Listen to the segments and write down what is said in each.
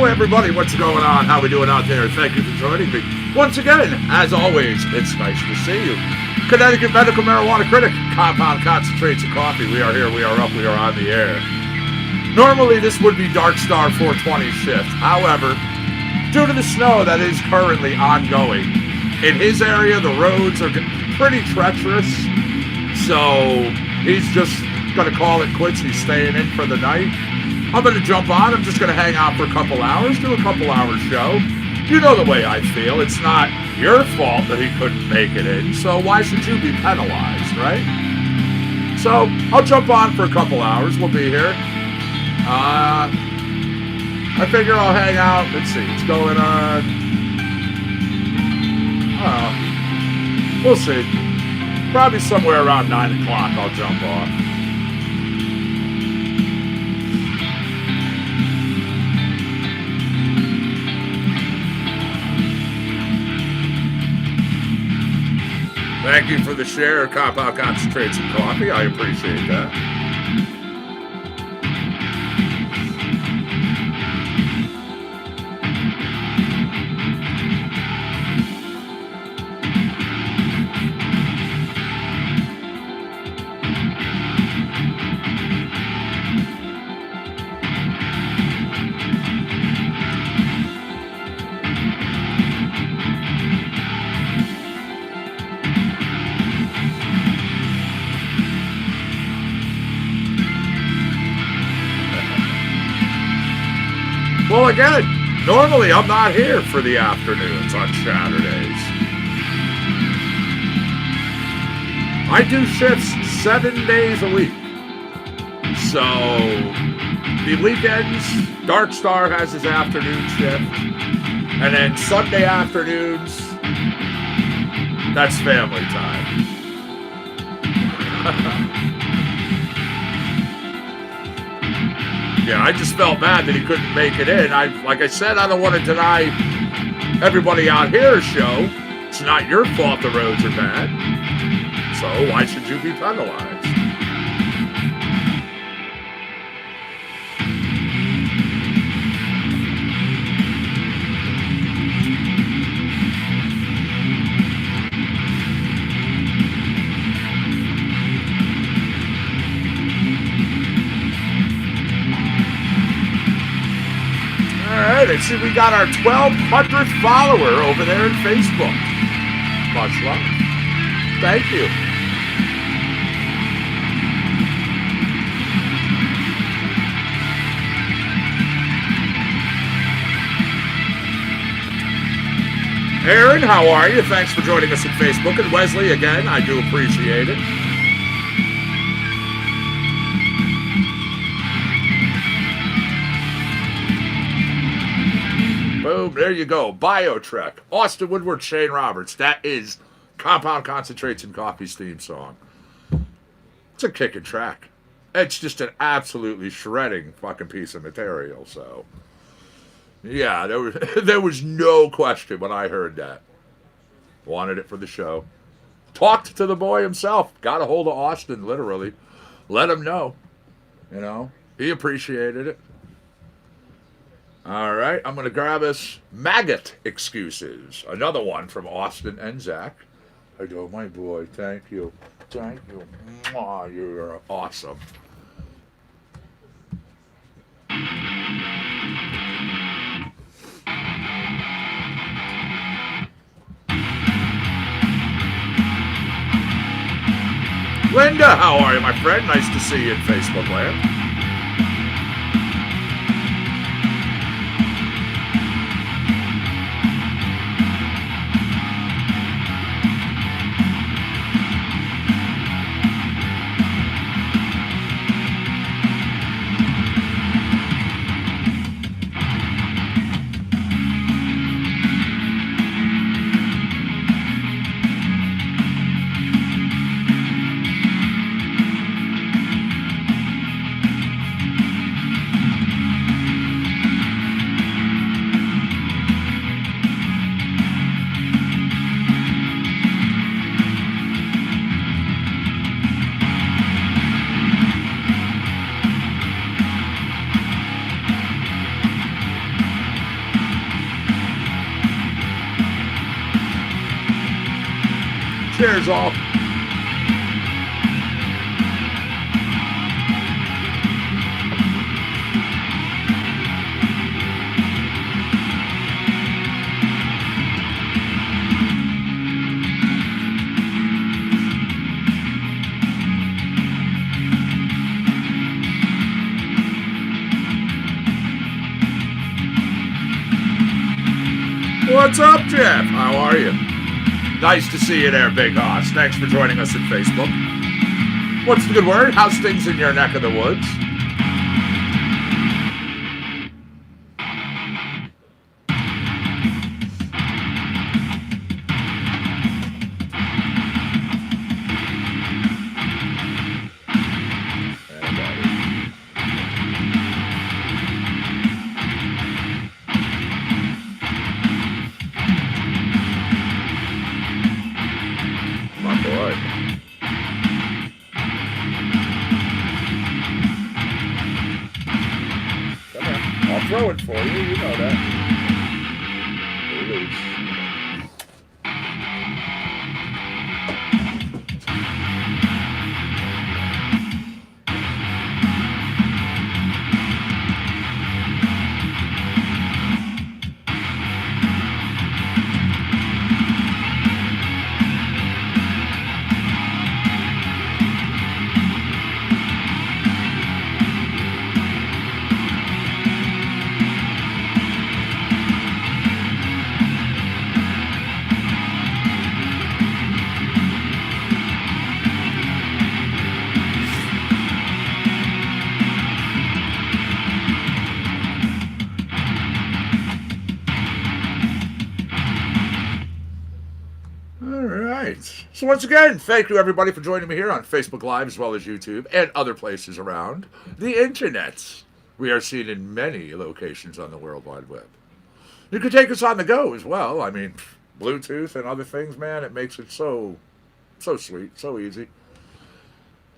everybody, what's going on? How we doing out there? Thank you for joining me. Once again, as always, it's nice to see you. Connecticut Medical Marijuana Critic, Compound Concentrates and Coffee. We are here, we are up, we are on the air. Normally, this would be Dark Star 420 shift. However, due to the snow that is currently ongoing, in his area, the roads are pretty treacherous. So, he's just going to call it quits. He's staying in for the night. I'm going to jump on. I'm just going to hang out for a couple hours, do a couple hours show. You know the way I feel. It's not your fault that he couldn't make it in, so why should you be penalized, right? So, I'll jump on for a couple hours. We'll be here. I figure I'll hang out. Let's see. It's going on. We'll see. Probably somewhere around 9 o'clock I'll jump off. Thank you for the share, Compound Concentrates and Coffee. I appreciate that. Well, again, normally I'm not here for the afternoons on Saturdays. I do shifts 7 days a week. So, the weekends, Dark Star has his afternoon shift. And then Sunday afternoons, that's family time. Yeah, I just felt bad that he couldn't make it in. Like I said, I don't want to deny everybody out here's show. It's not your fault the roads are bad. So why should you be penalized? Alright, I see we got our 1,200th follower over there in Facebook. Much love. Thank you. Aaron, how are you? Thanks for joining us on Facebook. And Wesley, again, I do appreciate it. Boom, there you go. BioTrek. Austin Woodward, Shane Roberts. That is Compound Concentrates and Coffee's theme song. It's a kicking track. It's just an absolutely shredding fucking piece of material, so. Yeah, there was no question when I heard that. Wanted it for the show. Talked to the boy himself. Got a hold of Austin, literally. Let him know. You know, he appreciated it. All right, I'm going to grab us Maggot Excuses. Another one from Austin and Zach. I go, my boy, thank you. Thank you. Mwah, you're awesome. Linda, how are you, my friend? Nice to see you in Facebook land. Cheers, all. What's up, Jeff? How are you? Nice to see you there, Big Hoss. Thanks for joining us on Facebook. What's the good word? How's things in your neck of the woods? Throw it for you, you know that. Release. So once again, thank you everybody for joining me here on Facebook Live as well as YouTube and other places around the internet. We are seen in many locations on the World Wide Web. You can take us on the go as well. I mean, Bluetooth and other things, man, it makes it so sweet, so easy.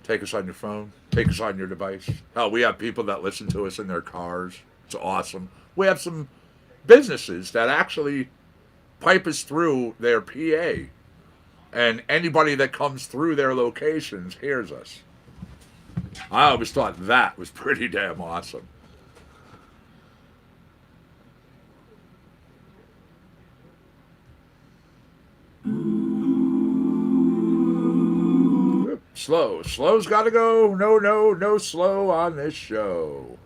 Take us on your phone. Take us on your device. Hell, we have people that listen to us in their cars. It's awesome. We have some businesses that actually pipe us through their PA. And anybody that comes through their locations hears us. I always thought that was pretty damn awesome. Slow. Slow's gotta go. No slow on this show.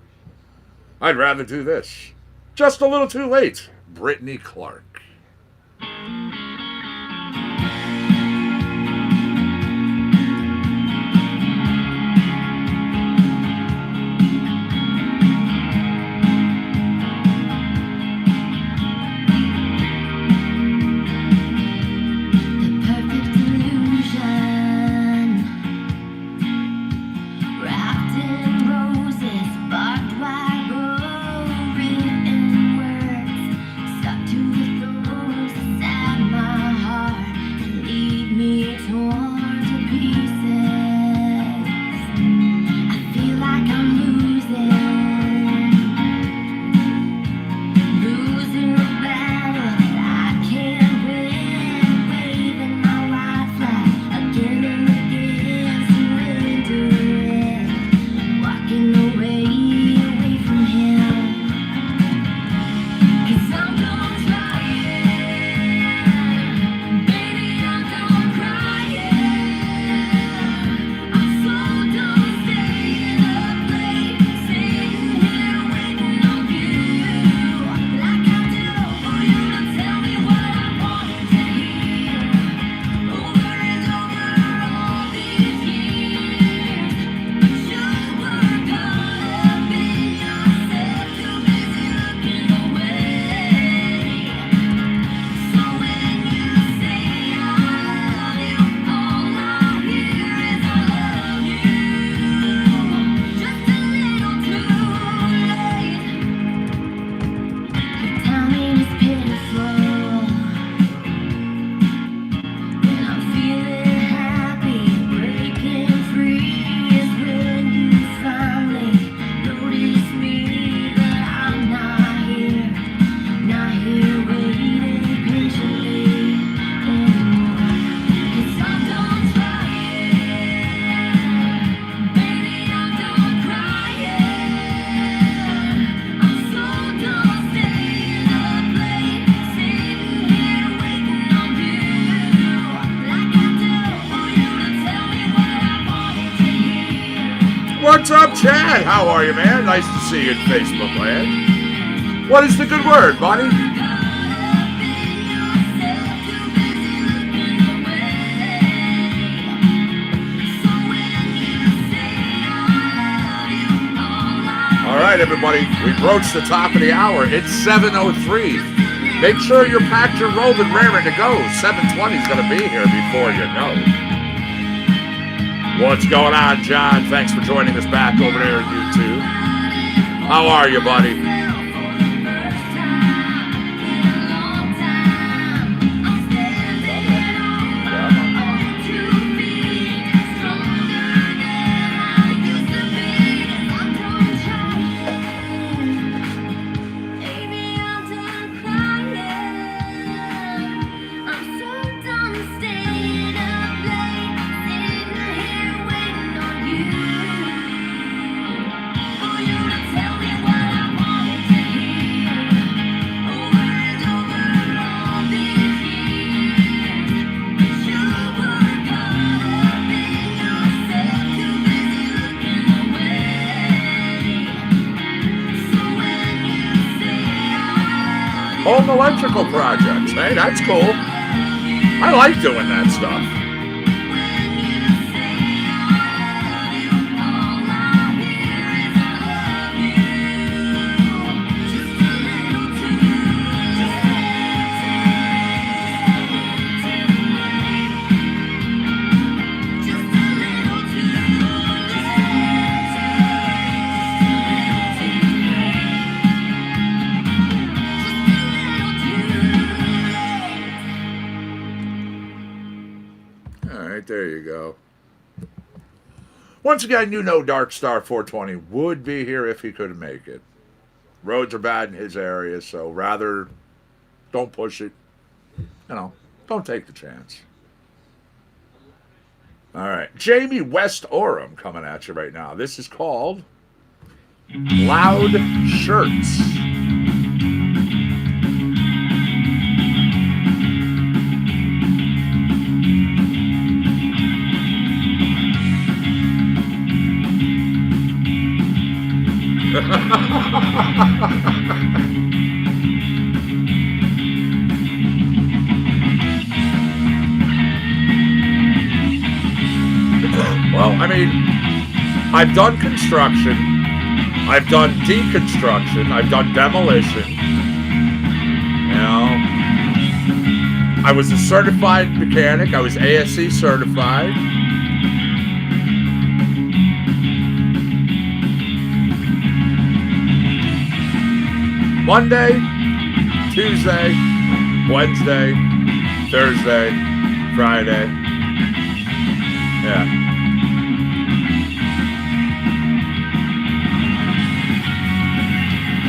I'd rather do this. Just a little too late. Brittany Clark. Barbed wire, written words stuck to the floor. What's up, Chad? How are you, man? Nice to see you in Facebook land. What is the good word, buddy? All right, everybody. We broached the top of the hour. It's 7:03. Make sure you're packed, you're rolled, and raring to go. 7:20 is going to be here before you know. What's going on, John? Thanks for joining us back over there on YouTube. How are you, buddy? Home electrical projects. Hey, that's cool. I like doing that stuff. There you go. Once again, you know Dark Star 420 would be here if he couldn't make it. Roads are bad in his area, so rather don't push it. Don't take the chance. All right. Jamie West Orem coming at you right now. This is called Loud Shirts. Well, I mean, I've done construction, I've done deconstruction, I've done demolition. I was a certified mechanic, I was ASC certified. Monday, Tuesday, Wednesday, Thursday, Friday. Yeah.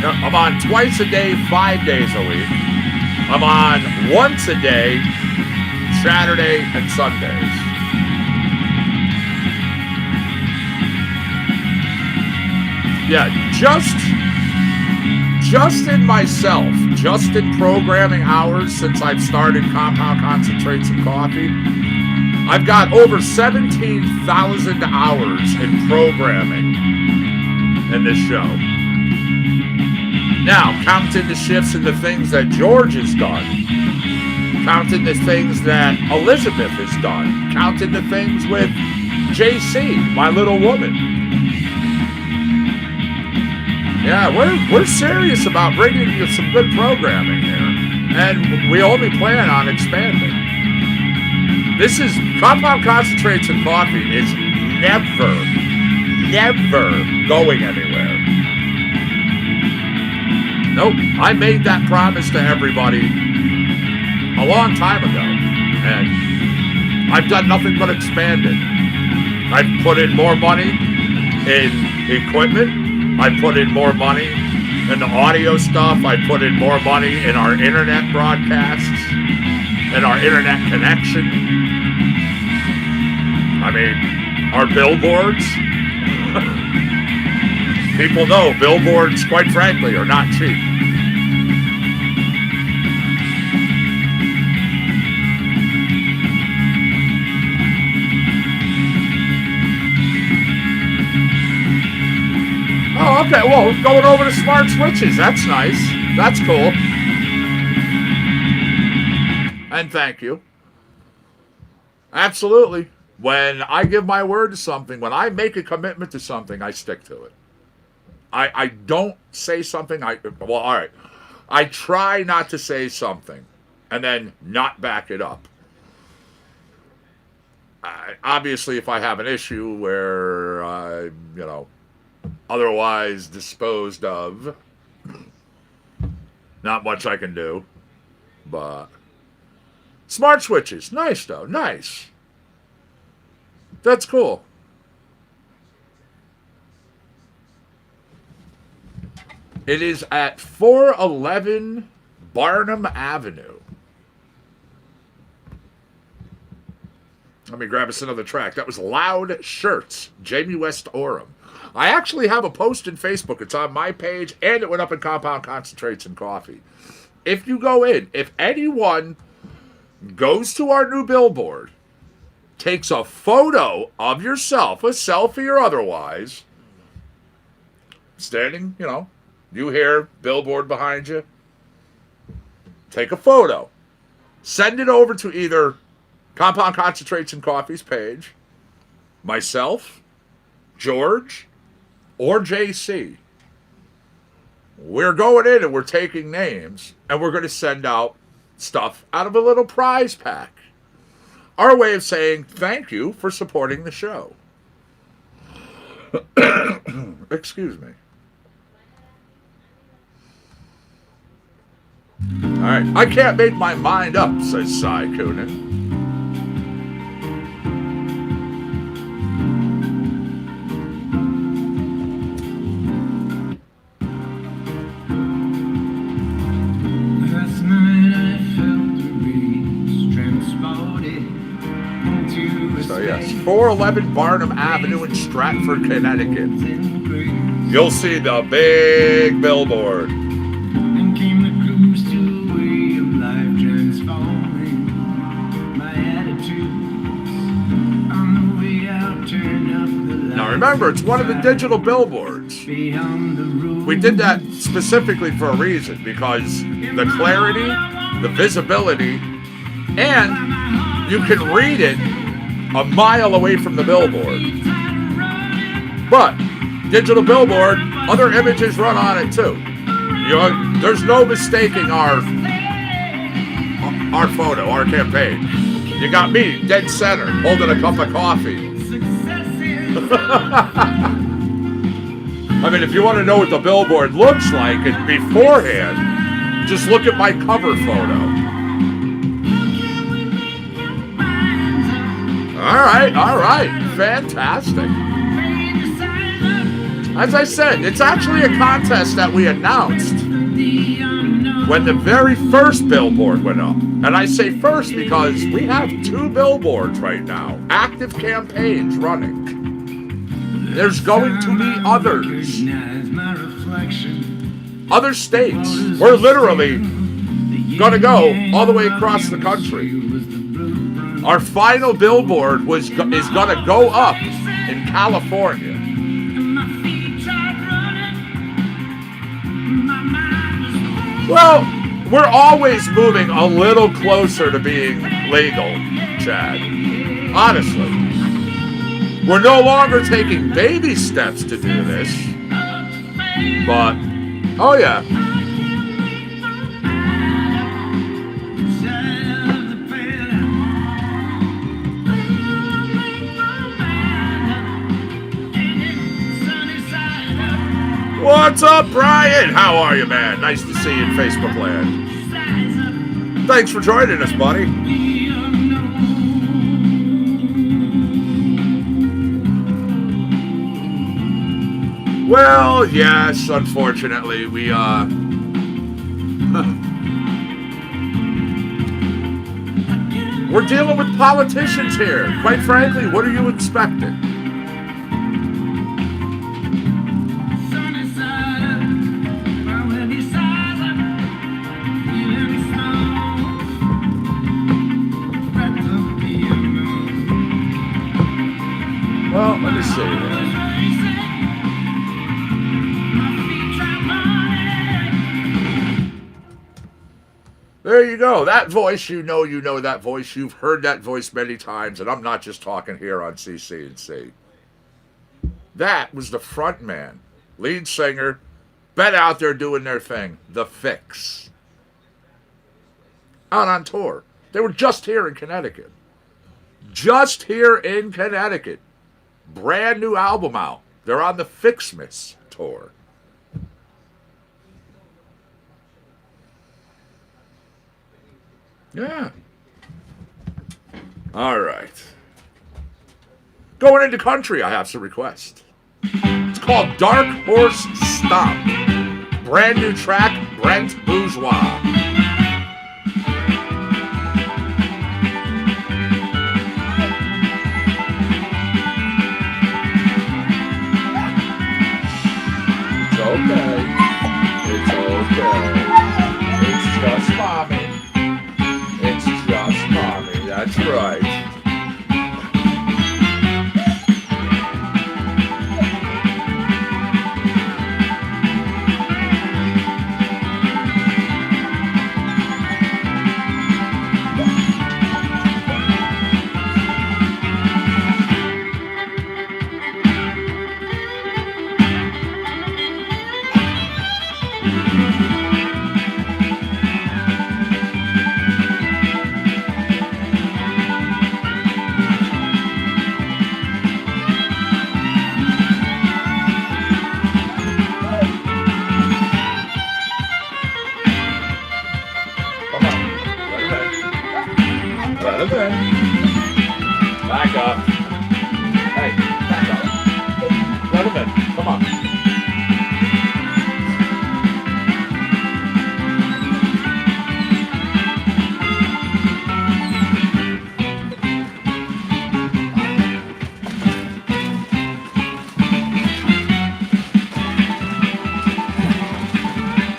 I'm on twice a day, 5 days a week. I'm on once a day, Saturday and Sundays. Yeah, just in myself, just in programming hours since I've started Compound Concentrates and Coffee, I've got over 17,000 hours in programming in this show. Now, counting the shifts and the things that George has done, counting the things that Elizabeth has done, counting the things with JC, my little woman. Yeah, we're serious about bringing you some good programming here, and we only plan on expanding. This is Compound Concentrates and Coffee is never going anywhere. Nope, I made that promise to everybody a long time ago, and I've done nothing but expand it. I've put in more money in equipment. I put in more money in the audio stuff. I put in more money in our internet broadcasts and our internet connection. I mean, our billboards. People know billboards, quite frankly, are not cheap. Okay, well, going over to smart switches. That's nice. That's cool. And thank you. Absolutely. When I give my word to something, when I make a commitment to something, I stick to it. I don't say something. Well, all right. I try not to say something and then not back it up. Obviously, if I have an issue where otherwise disposed of, not much I can do. But smart switches, nice though, nice. That's cool. It is at 411 Barnum Avenue. Let me grab us another track. That was Loud Shirts, Jamie West Oram. I actually have a post in Facebook. It's on my page, and it went up in Compound Concentrates and Coffee. If you go in, if anyone goes to our new billboard, takes a photo of yourself, a selfie or otherwise, standing, you hear billboard behind you, take a photo, send it over to either Compound Concentrates and Coffee's page, myself, George, or JC. We're going in and we're taking names, and we're going to send out stuff out of a little prize pack. Our way of saying thank you for supporting the show. Excuse me. All right. I can't make my mind up, says Cy Coonan. So yes, 411 Barnum Avenue in Stratford, Connecticut. You'll see the big billboard. Now remember, it's one of the digital billboards. We did that specifically for a reason, because the clarity, the visibility, and you can read it a mile away from the billboard. But digital billboard, other images run on it too. There's no mistaking our photo, our campaign. You got me dead center, holding a cup of coffee. I mean, if you want to know what the billboard looks like and beforehand, just look at my cover photo. All right, fantastic. As I said, it's actually a contest that we announced when the very first billboard went up. And I say first because we have 2 billboards right now, active campaigns running. There's going to be others. Other states. We're literally going to go all the way across the country. Our final billboard is going to go up in California. Well, we're always moving a little closer to being legal, Chad. Honestly. We're no longer taking baby steps to do this. But, oh yeah. What's up, Brian? How are you, man? Nice to see you in Facebook land. Thanks for joining us, buddy. Well, yes, unfortunately, we're dealing with politicians here. Quite frankly, what are you expecting? Well, let me see here. There you go. That voice, you know that voice. You've heard that voice many times, and I'm not just talking here on CC&C. That was the front man, lead singer, been out there doing their thing. The Fix. Out on tour. They were just here in Connecticut. Just here in Connecticut. Brand new album out. They're on the Fixmas tour. Yeah. All right. Going into country, I have some requests. It's called Dark Horse Stomp. Brand new track, Brent Bourgeois. It's okay. It's okay. It's just mommy. It's just mommy. That's right. Back up. Hey, back up. Let him in. Come on.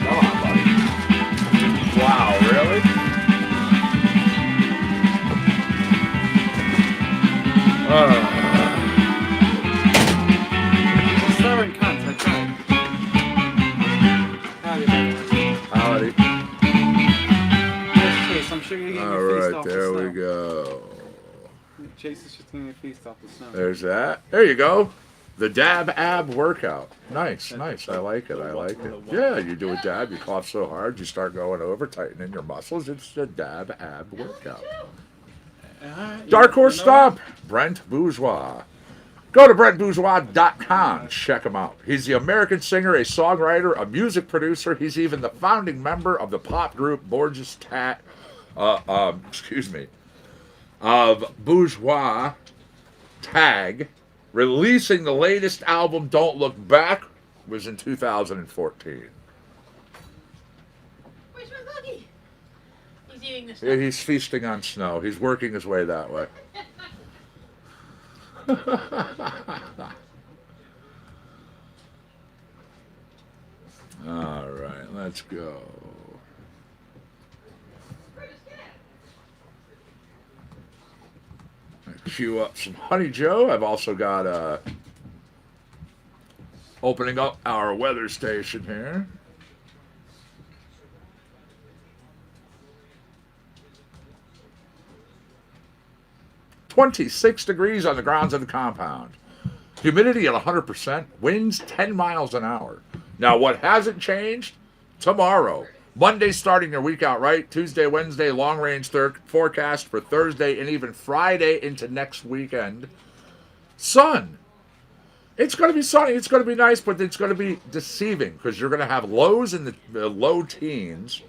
Come on, buddy. Wow, really? Sorry, contact. Howdy. There's Chase. I'm sure you're getting All your feast right, off there the we snow. go. Chase is just getting your feast off the snow. There's that. There you go. The dab ab workout. Nice, nice. I like it. I like it. Yeah, you do a dab, you cough so hard, you start going over, tightening your muscles. It's the dab ab workout. Dark Horse Stomp, Brent Bourgeois. Go to BrentBourgeois.com. Check him out. He's the American singer, a songwriter, a music producer. He's even the founding member of the pop group of Bourgeois Tag. Releasing the latest album, Don't Look Back, was in 2014. Where's my cookie? He's eating this. Yeah, he's feasting on snow. He's working his way that way. All right, let's go. Cue up some Honey Joe. I've also got opening up our weather station here. (26 degrees on the grounds of the compound. Humidity at 100%. Winds 10 miles an hour. Now, what hasn't changed? Tomorrow. Monday starting your week out right. Tuesday, Wednesday, long range forecast for Thursday and even Friday into next weekend. Sun. It's going to be sunny. It's going to be nice, but it's going to be deceiving because you're going to have lows in the low teens.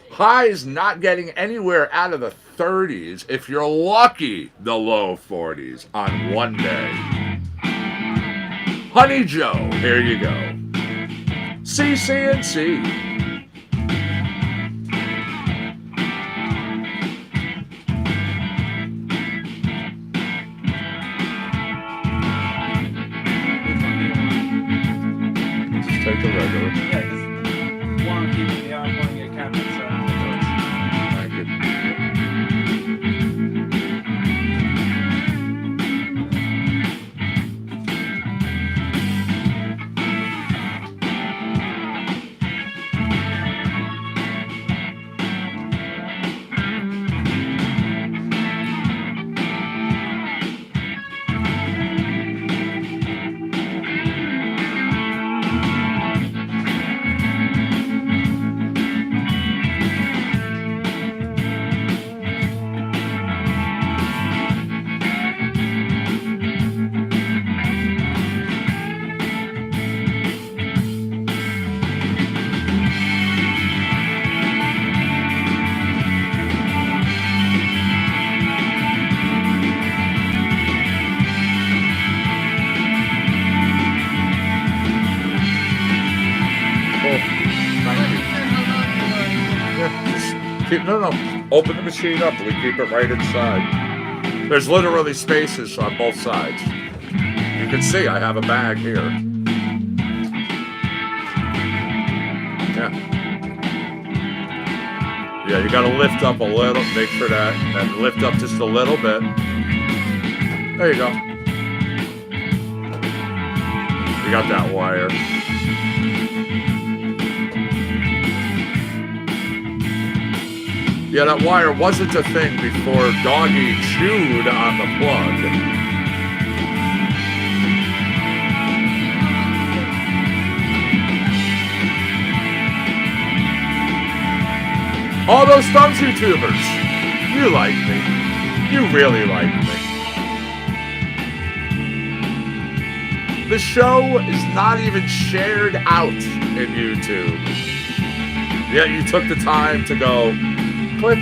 Highs not getting anywhere out of the 30s. If you're lucky, the low 40s on one day. Honey Joe, here you go. CC&C. Take the regular. Yeah, just want to keep the want to get cabinets around the doors. Thank you. No. Open the machine up. We keep it right inside. There's literally spaces on both sides. You can see I have a bag here. Yeah. Yeah, you gotta lift up a little, make sure that, and lift up just a little bit. There you go. You got that wire. Yeah, that wire wasn't a thing before Doggy chewed on the plug. All those thumbs YouTubers, you like me. You really like me. The show is not even shared out in YouTube. Yet you took the time to go, click.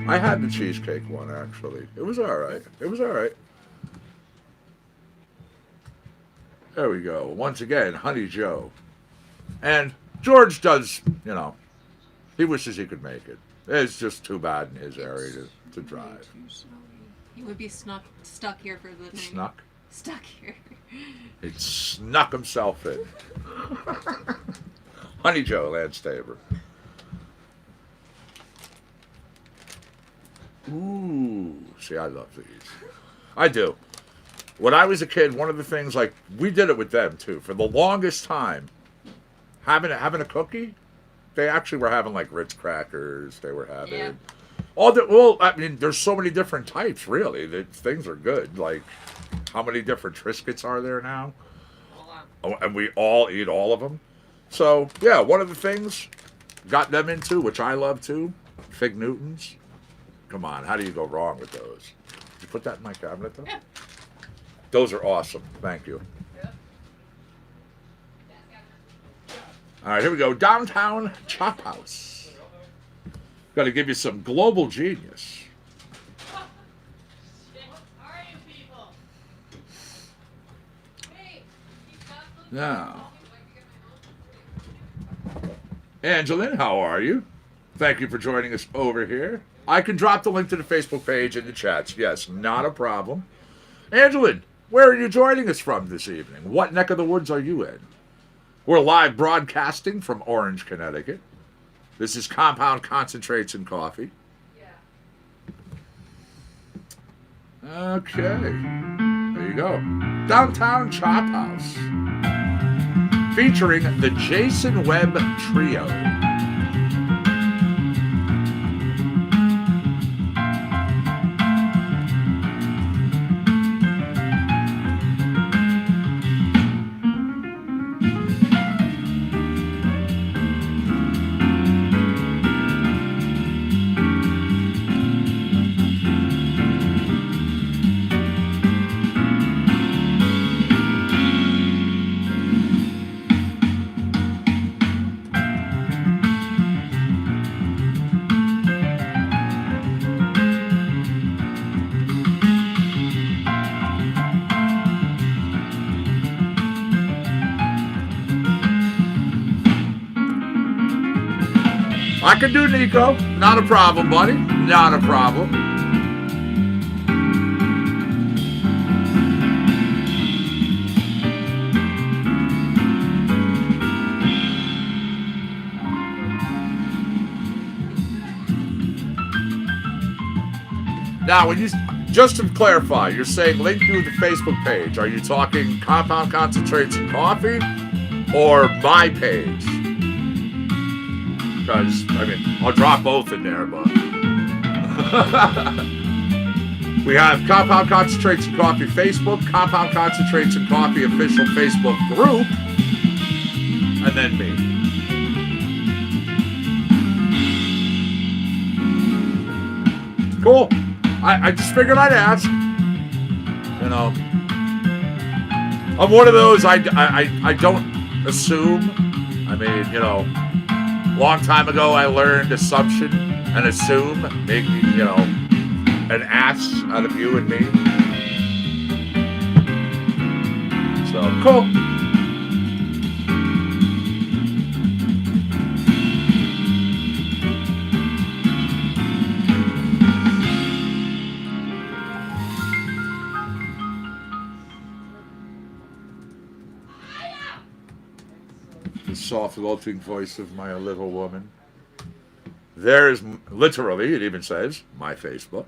I had the cheesecake one, actually. It was all right. It was all right. There we go. Once again, Honey Joe. And George does, you know, he wishes he could make it. It's just too bad in his area to drive. He would be stuck here for the night. Snuck? Stuck here. He snuck himself in. Honey Joe, Lance Tabor. Ooh, see, I love these. I do. When I was a kid, one of the things, like, we did it with them, too. For the longest time, having a cookie, they actually were having, like, Ritz crackers. They were having... Yeah. Well, I mean, there's so many different types, really. Things are good. Like, how many different Triscuits are there now? Oh, and we all eat all of them. So, yeah, one of the things got them into, which I love, too, Fig Newtons. Come on, how do you go wrong with those? Did you put that in my cabinet, though? Yeah. Those are awesome. Thank you. Yeah. All right, here we go. Downtown Chop House. Got to give you some global genius. Now, Angeline, how are you? Thank you for joining us over here. I can drop the link to the Facebook page in the chats. Yes, not a problem. Angeline, where are you joining us from this evening? What neck of the woods are you in? We're live broadcasting from Orange, Connecticut. This is Compound Concentrates and Coffee. Yeah. Okay. There you go. Downtown Chop House. Featuring the Jason Webb Trio. I can do Nico. Not a problem, buddy. Not a problem. Now, when you just to clarify, you're saying link through the Facebook page. Are you talking Compound Concentrates and Coffee or my page? Because I mean, I'll drop both in there, but we have Compound Concentrates and Coffee Facebook, Compound Concentrates and Coffee official Facebook group, and then me. Cool. I just figured I'd ask. You know, I'm one of those. I don't assume. I mean, you know, long time ago I learned assumption and assume, making, you know, an ass out of you and me. So cool. Soft, lilting voice of my little woman. There's literally, it even says, my Facebook.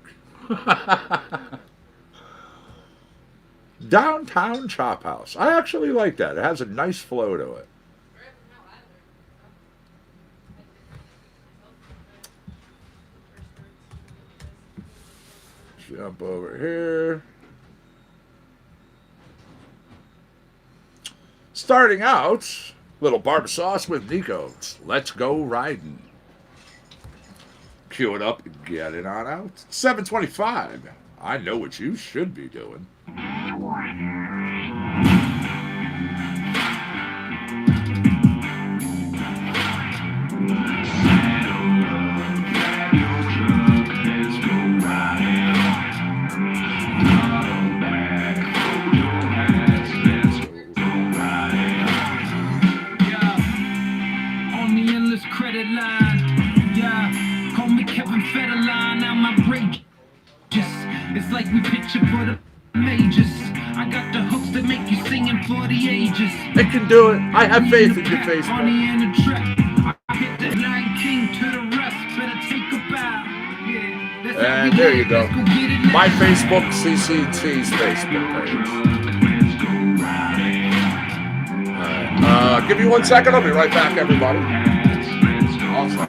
Downtown Chop House. I actually like that. It has a nice flow to it. Jump over here. Starting out, little barber sauce with Nico's. Let's go riding. Cue it up and get it on out. 7:25. I know what you should be doing. It's like we picture for the majors. I got the hooks that make you singing for the ages. It can do it. I have faith in your face. On the end of track, I hit the Lion King to the rest. Better take a bow. Yeah, and there you go. My Facebook, CCT's Facebook page. Alright. Give me 1 second. I'll be right back, everybody. Awesome.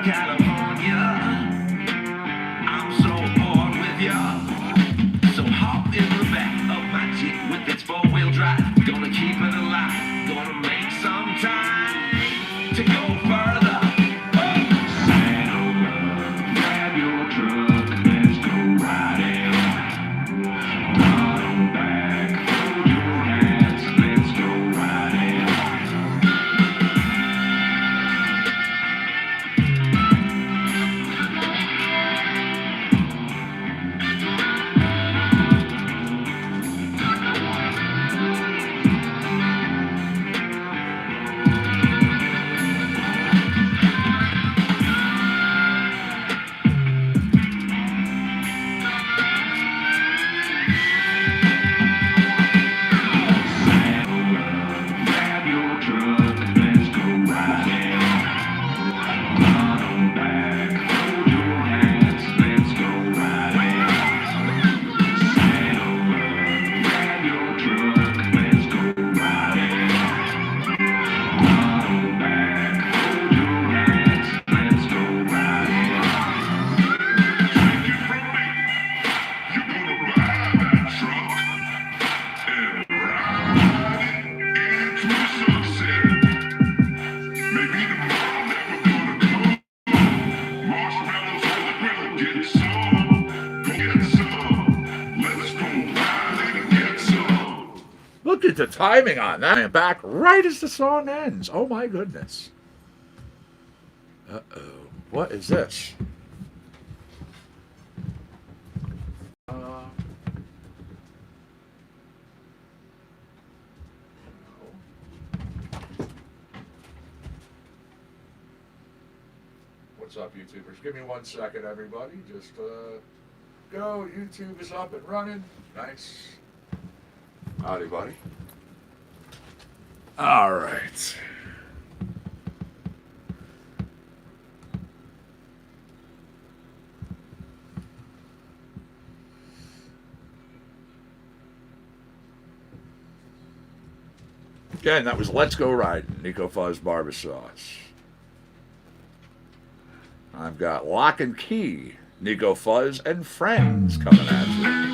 California, I'm so bored with ya. So hop in the back of my Jeep with its 4-wheel drive. Gonna keep it alive. Gonna make some time to go further. Saddle up, grab your truck, let's go riding. Run on back, hold your hands, let's go riding. Look at the timing on that. And back right as the song ends. Oh my goodness. Uh-oh. What is this? What's up, YouTubers? Give me 1 second, everybody. Just go. YouTube is up and running. Nice. Howdy, buddy. All right. Again, that was Let's Go Riding, Nico Fuzz Barber Sauce. I've got Lock and Key, Nico Fuzz and Friends coming at you.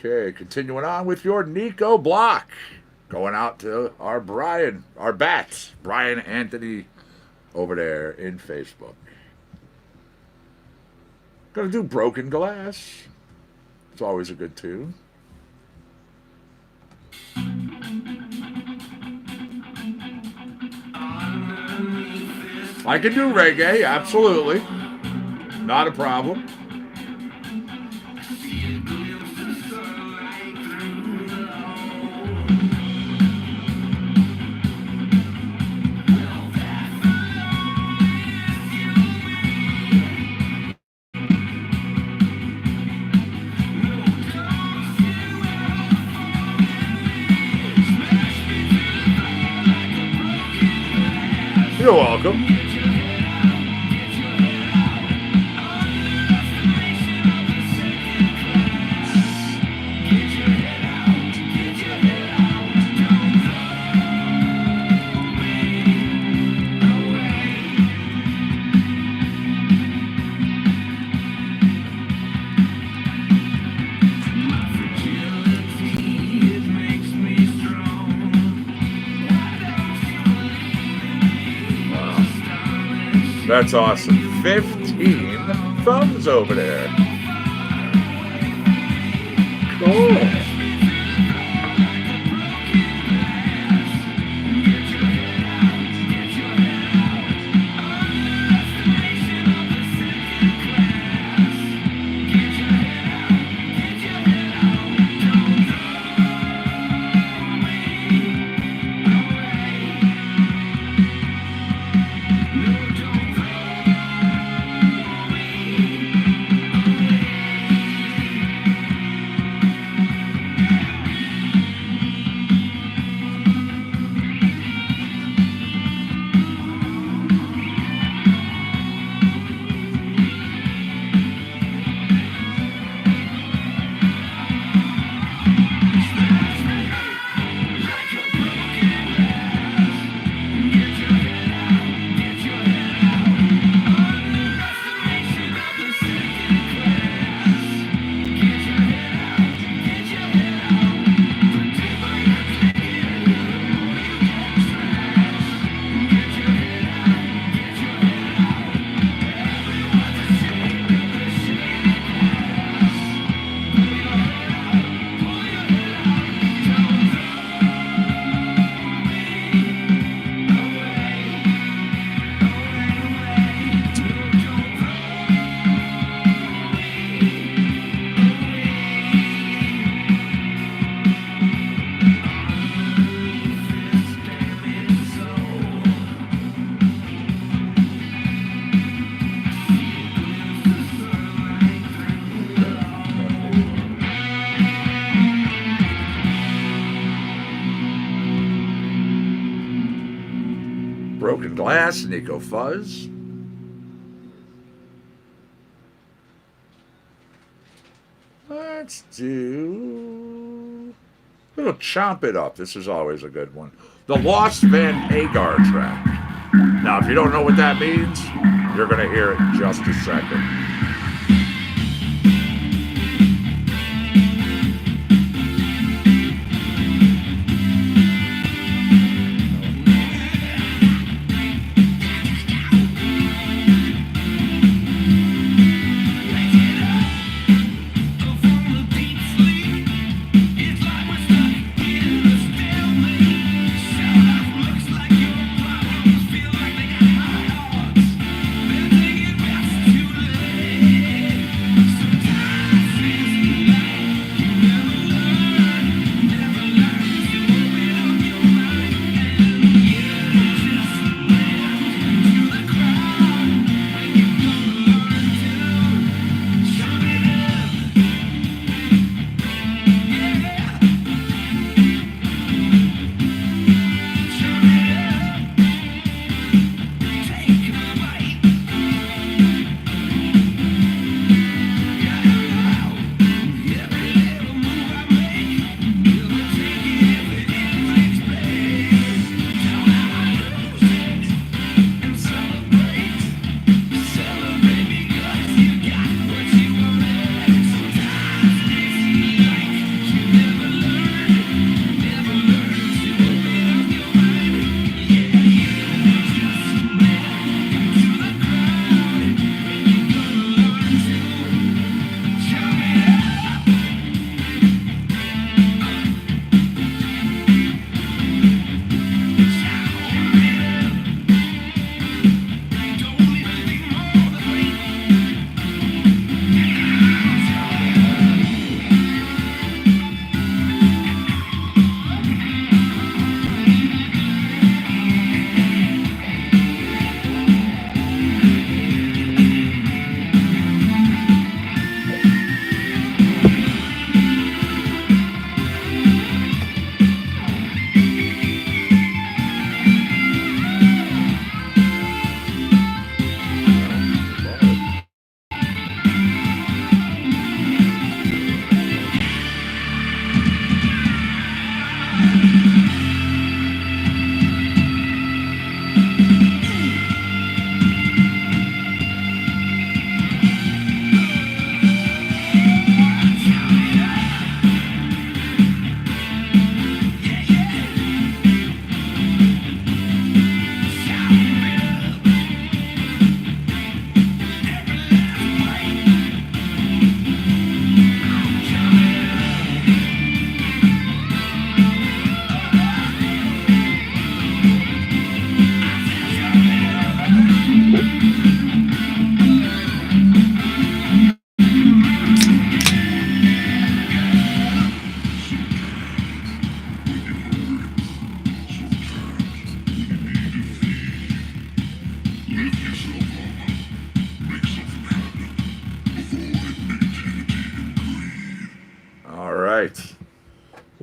Okay, continuing on with your Nico block. Going out to our Brian, our Bats, Brian Anthony over there in Facebook. Gonna do Broken Glass. It's always a good tune. I can do reggae, absolutely. Not a problem. You're welcome. That's awesome. 15 thumbs over there. Cool. Broken Glass, Nico Fuzz. Let's do... We'll chomp it up. This is always a good one. The Lost Van Hagar track. Now, if you don't know what that means, you're going to hear it in just a second.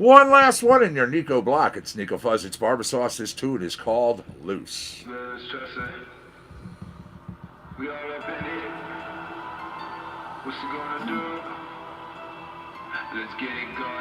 One last one in your Nico block. It's Nico Fuzz. It's Barber Sauce. This tune is called Loose. Let's just say, we all up in here. What's you gonna do? Let's get it going.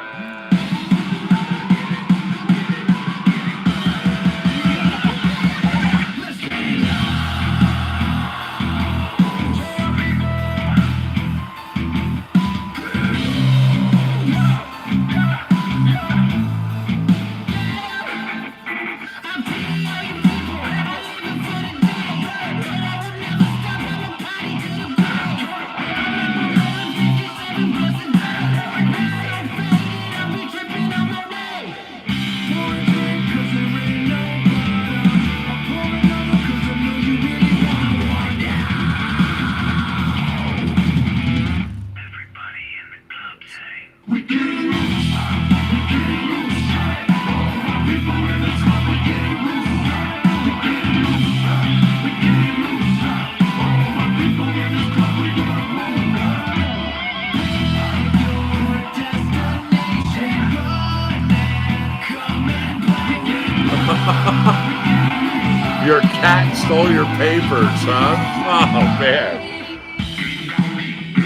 Your cat stole your papers, huh? Oh, man.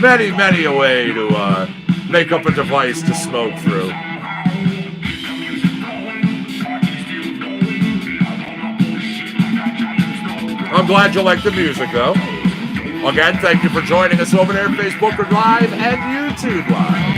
Many, many a way to make up a device to smoke through. I'm glad you like the music, though. Again, thank you for joining us over there, Facebook Live and YouTube Live.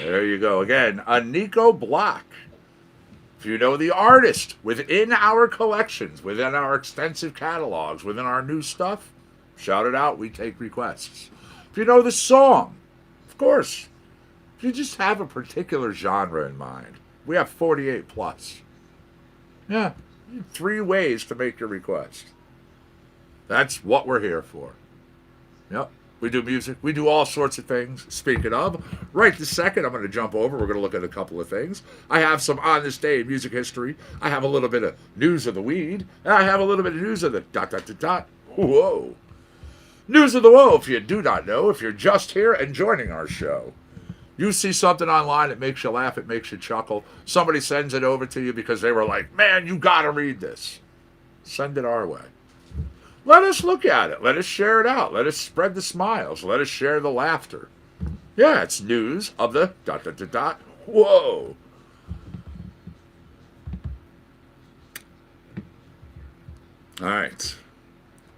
There you go. Again, a Nico block. If you know the artist within our collections, within our extensive catalogs, within our new stuff, shout it out. We take requests. If you know the song, of course. If you just have a particular genre in mind, we have 48 plus. Yeah, 3 ways to make your request. That's what we're here for. Yep. We do music. We do all sorts of things. Speaking of, right this second, I'm going to jump over. We're going to look at a couple of things. I have some on this day in music history. I have a little bit of news of the weed. And I have a little bit of news of the ... Whoa. News of the whoa, if you do not know, if you're just here and joining our show. You see something online that makes you laugh, it makes you chuckle. Somebody sends it over to you because they were like, man, you got to read this. Send it our way. Let us look at it. Let us share it out. Let us spread the smiles. Let us share the laughter. Yeah, it's news of the ... Whoa. All right.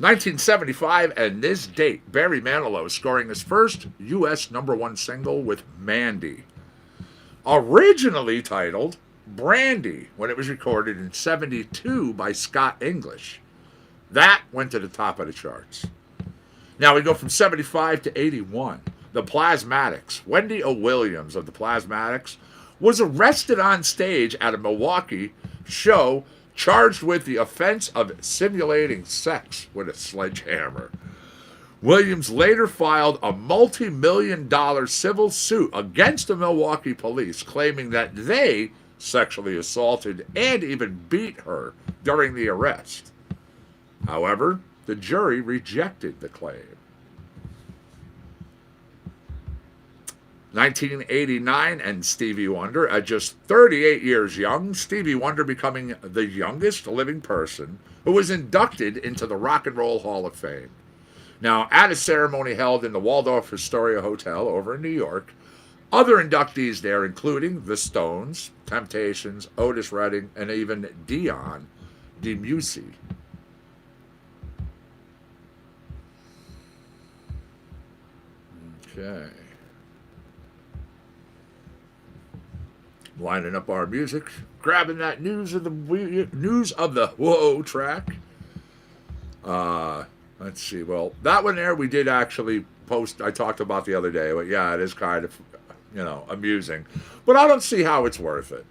1975, and this date, Barry Manilow scoring his first U.S. #1 single with Mandy. Originally titled Brandy, when it was recorded in 72 by Scott English. That went to the top of the charts. Now we go from 75 to 81. The Plasmatics. Wendy O. Williams of the Plasmatics was arrested on stage at a Milwaukee show charged with the offense of simulating sex with a sledgehammer. Williams later filed a multi-million-dollar civil suit against the Milwaukee police, claiming that they sexually assaulted and even beat her during the arrest. However, The jury rejected the claim. 1989, and Stevie Wonder, at just 38 years young, Stevie Wonder becoming the youngest living person who was inducted into the Rock and Roll Hall of Fame. Now, at a ceremony held in the Waldorf Astoria Hotel over in New York, other inductees there, including the Stones, Temptations, Otis Redding, and even Dion DeMussy. Okay. Lining up our music, grabbing that news of the whoa track. Let's see. Well, that one there we did actually post. I talked about the other day, but yeah, it is kind of, amusing. But I don't see how it's worth it.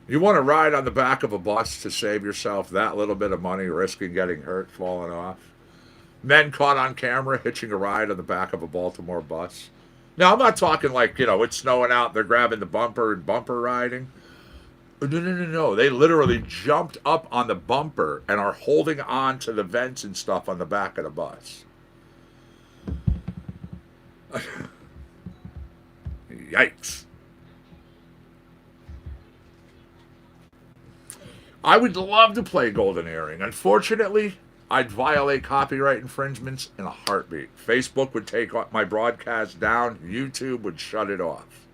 You want to ride on the back of a bus to save yourself that little bit of money, risking getting hurt, falling off. Men caught on camera hitching a ride on the back of a Baltimore bus. Now, I'm not talking like, it's snowing out, they're grabbing the bumper and bumper riding. No. They literally jumped up on the bumper and are holding on to the vents and stuff on the back of the bus. Yikes. I would love to play Golden Earring. Unfortunately, I'd violate copyright infringements in a heartbeat. Facebook would take my broadcast down. YouTube would shut it off.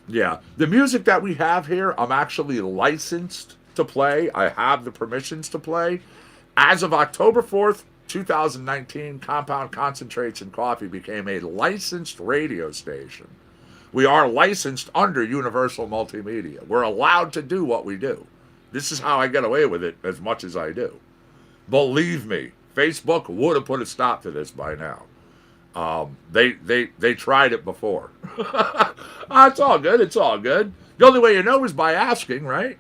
Yeah, the music that we have here, I'm actually licensed to play. I have the permissions to play. As of October 4th, 2019, Compound Concentrates and Coffee became a licensed radio station. We are licensed under Universal Multimedia. We're allowed to do what we do. This is how I get away with it as much as I do. Believe me, Facebook would have put a stop to this by now. They tried it before. It's all good. It's all good. The only way you know is by asking, right?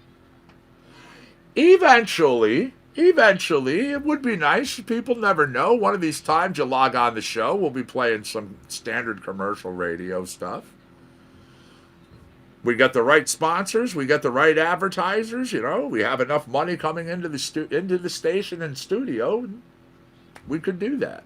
Eventually, it would be nice. People never know. One of these times you log on the show, we'll be playing some standard commercial radio stuff. We got the right sponsors. We got the right advertisers. We have enough money coming into the station and studio. We could do that.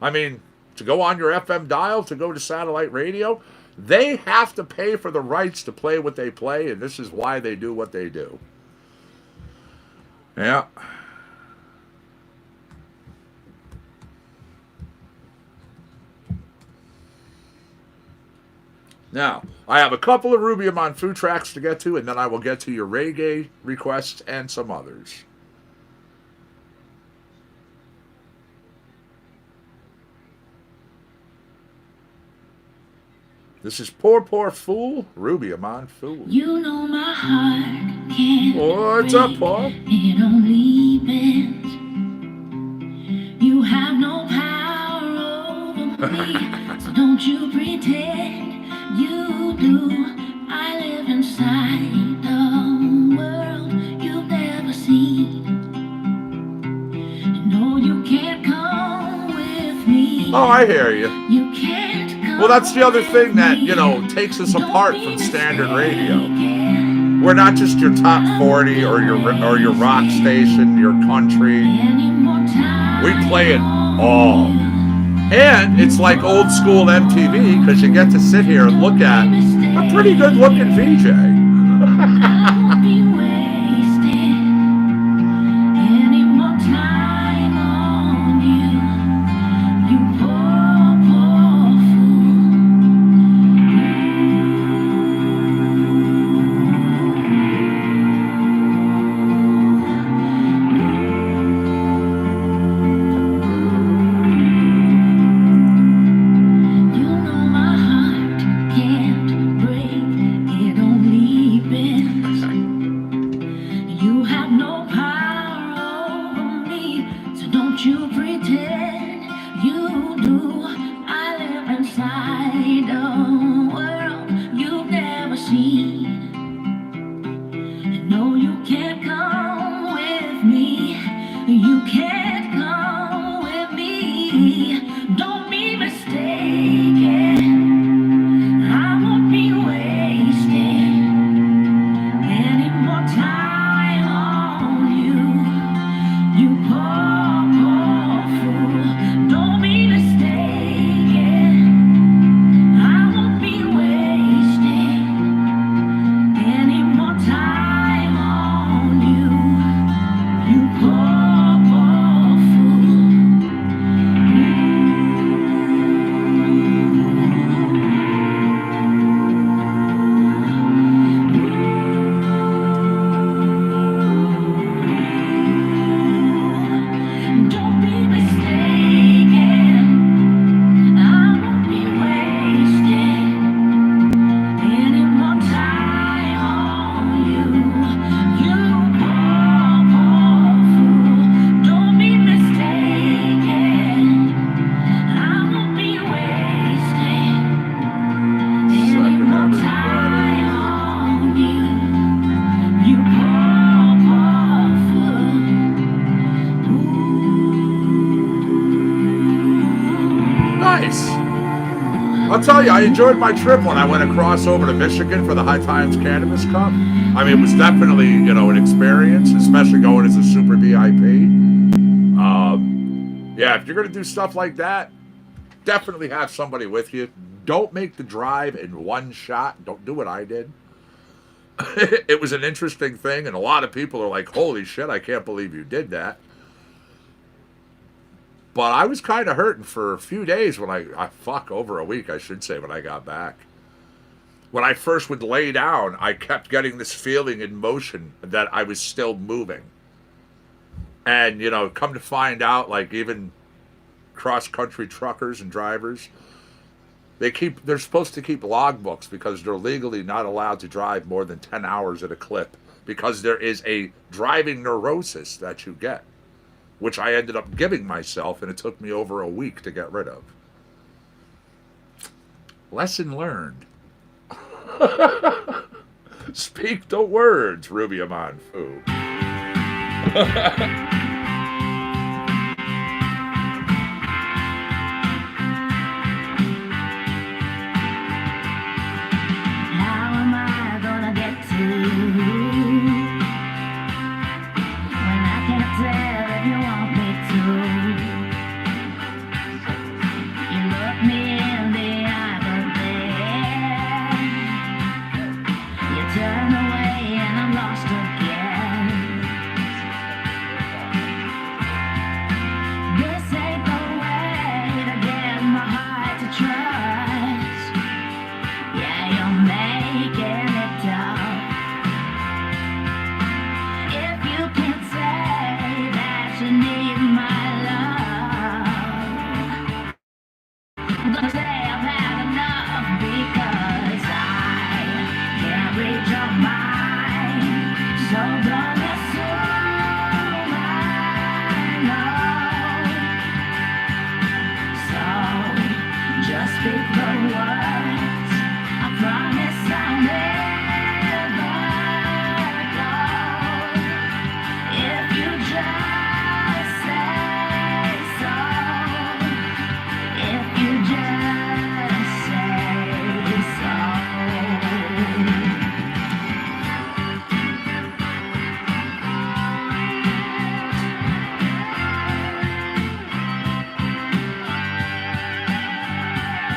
I mean, to go on your FM dial, to go to satellite radio, they have to pay for the rights to play what they play, and this is why they do what they do. Yeah. Now, I have a couple of Ruby Amon food tracks to get to, and then I will get to your reggae requests and some others. This is Poor Poor Fool, Ruby Amon Fool. You know my heart can't What's up, Paul? It only bends. You have no power over me, so don't you pretend you do. I live inside the world you've never seen. No, you can't come with me. Oh, I hear you. You can't come. Well, that's the other thing that, takes us apart from standard radio. We're not just your top 40 or your rock station, your country. We play it all. And it's like old school MTV because you get to sit here and look at a pretty good looking VJ. Nice. I'll tell you, I enjoyed my trip when I went across over to Michigan for the High Times Cannabis Cup. I mean, it was definitely, an experience, especially going as a super VIP. Yeah, if you're going to do stuff like that, definitely have somebody with you. Don't make the drive in one shot. Don't do what I did. It was an interesting thing, and a lot of people are like, holy shit, I can't believe you did that. But I was kind of hurting for a few days when over a week, I should say, when I got back. When I first would lay down, I kept getting this feeling in motion that I was still moving. And, come to find out, like even cross-country truckers and drivers, they're supposed to keep logbooks because they're legally not allowed to drive more than 10 hours at a clip because there is a driving neurosis that you get, which I ended up giving myself, and it took me over a week to get rid of. Lesson learned. Speak the words, Ruby Amon Fu.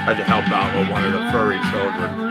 Had to help out with one of the furry children.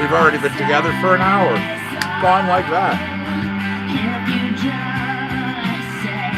We've already been together for an hour. Gone like that. If you just say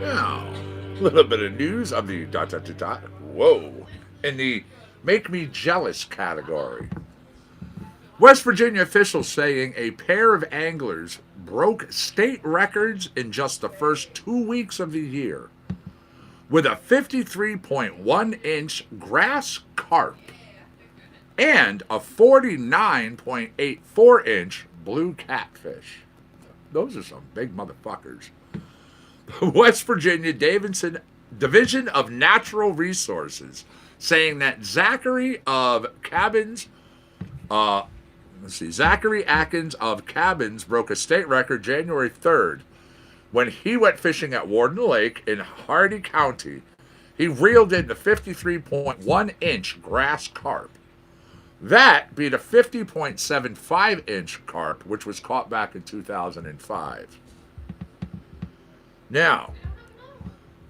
Now, a little bit of news on the ... Whoa. In the Make Me Jealous category. West Virginia officials saying a pair of anglers broke state records in just the first 2 weeks of the year with a 53.1-inch grass carp and a 49.84-inch blue catfish. Those are some big motherfuckers. West Virginia Division of Natural Resources saying that Zachary Atkins of Cabins broke a state record January 3rd when he went fishing at Warden Lake in Hardy County. He reeled in the 53.1-inch grass carp. That beat a 50.75-inch carp, which was caught back in 2005. Now,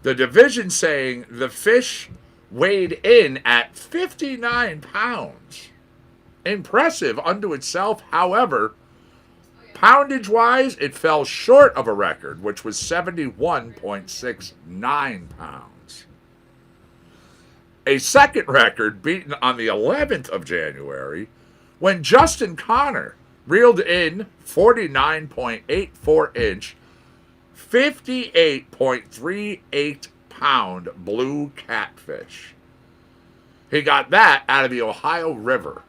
the division saying the fish weighed in at 59 pounds. Impressive unto itself. However, poundage-wise, it fell short of a record, which was 71.69 pounds. A second record beaten on the 11th of January when Justin Connor reeled in 49.84-inch 58.38 pound blue catfish. He got that out of the Ohio River.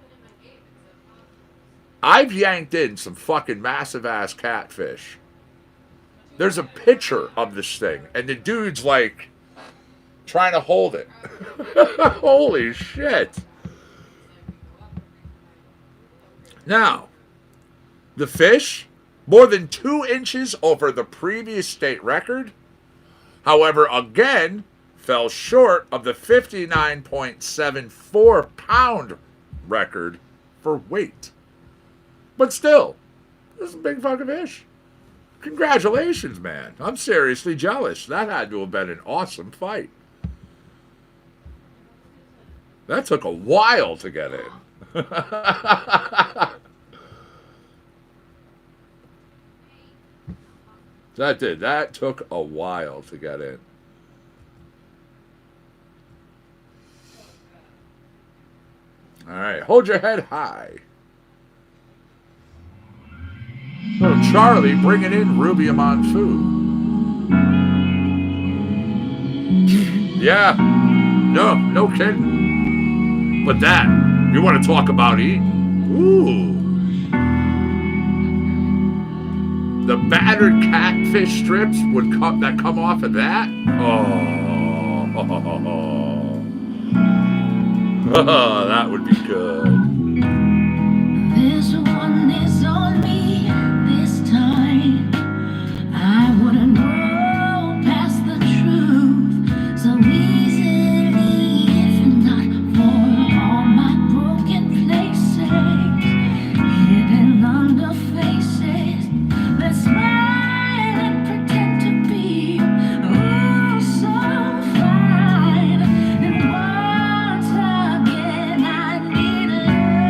I've yanked in some fucking massive ass catfish. There's a picture of this thing, and the dude's like trying to hold it. Holy shit. Now, the fish, more than 2 inches over the previous state record, however, again, fell short of the 59.74 pound record for weight. But still, this is a big fucking fish. Congratulations, man. I'm seriously jealous. That had to have been an awesome fight. That took a while to get in. That did. That took a while to get in. All right. Hold your head high. Little Charlie bringing in Ruby Monfu. Yeah. No kidding. But that, you want to talk about eating? Ooh. The battered catfish strips that come off of that. Oh, that would be good. This one is on me this time. I wouldn't grow past the truth so easily if not for all my broken places hidden under faces that smile and pretend to be oh so fine. And once again I need love.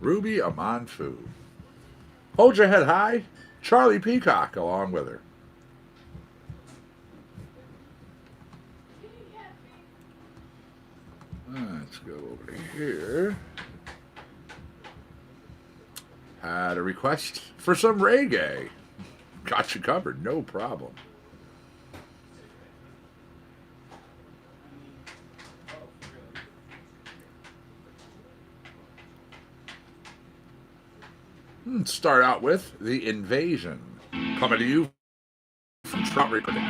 Ruby Amanfu. Hold Your Head High, Charlie Peacock along with her. Let's go over here. Had a request for some reggae. Got you covered, no problem. Let's start out with The Invasion. Coming to you from Trump Recording.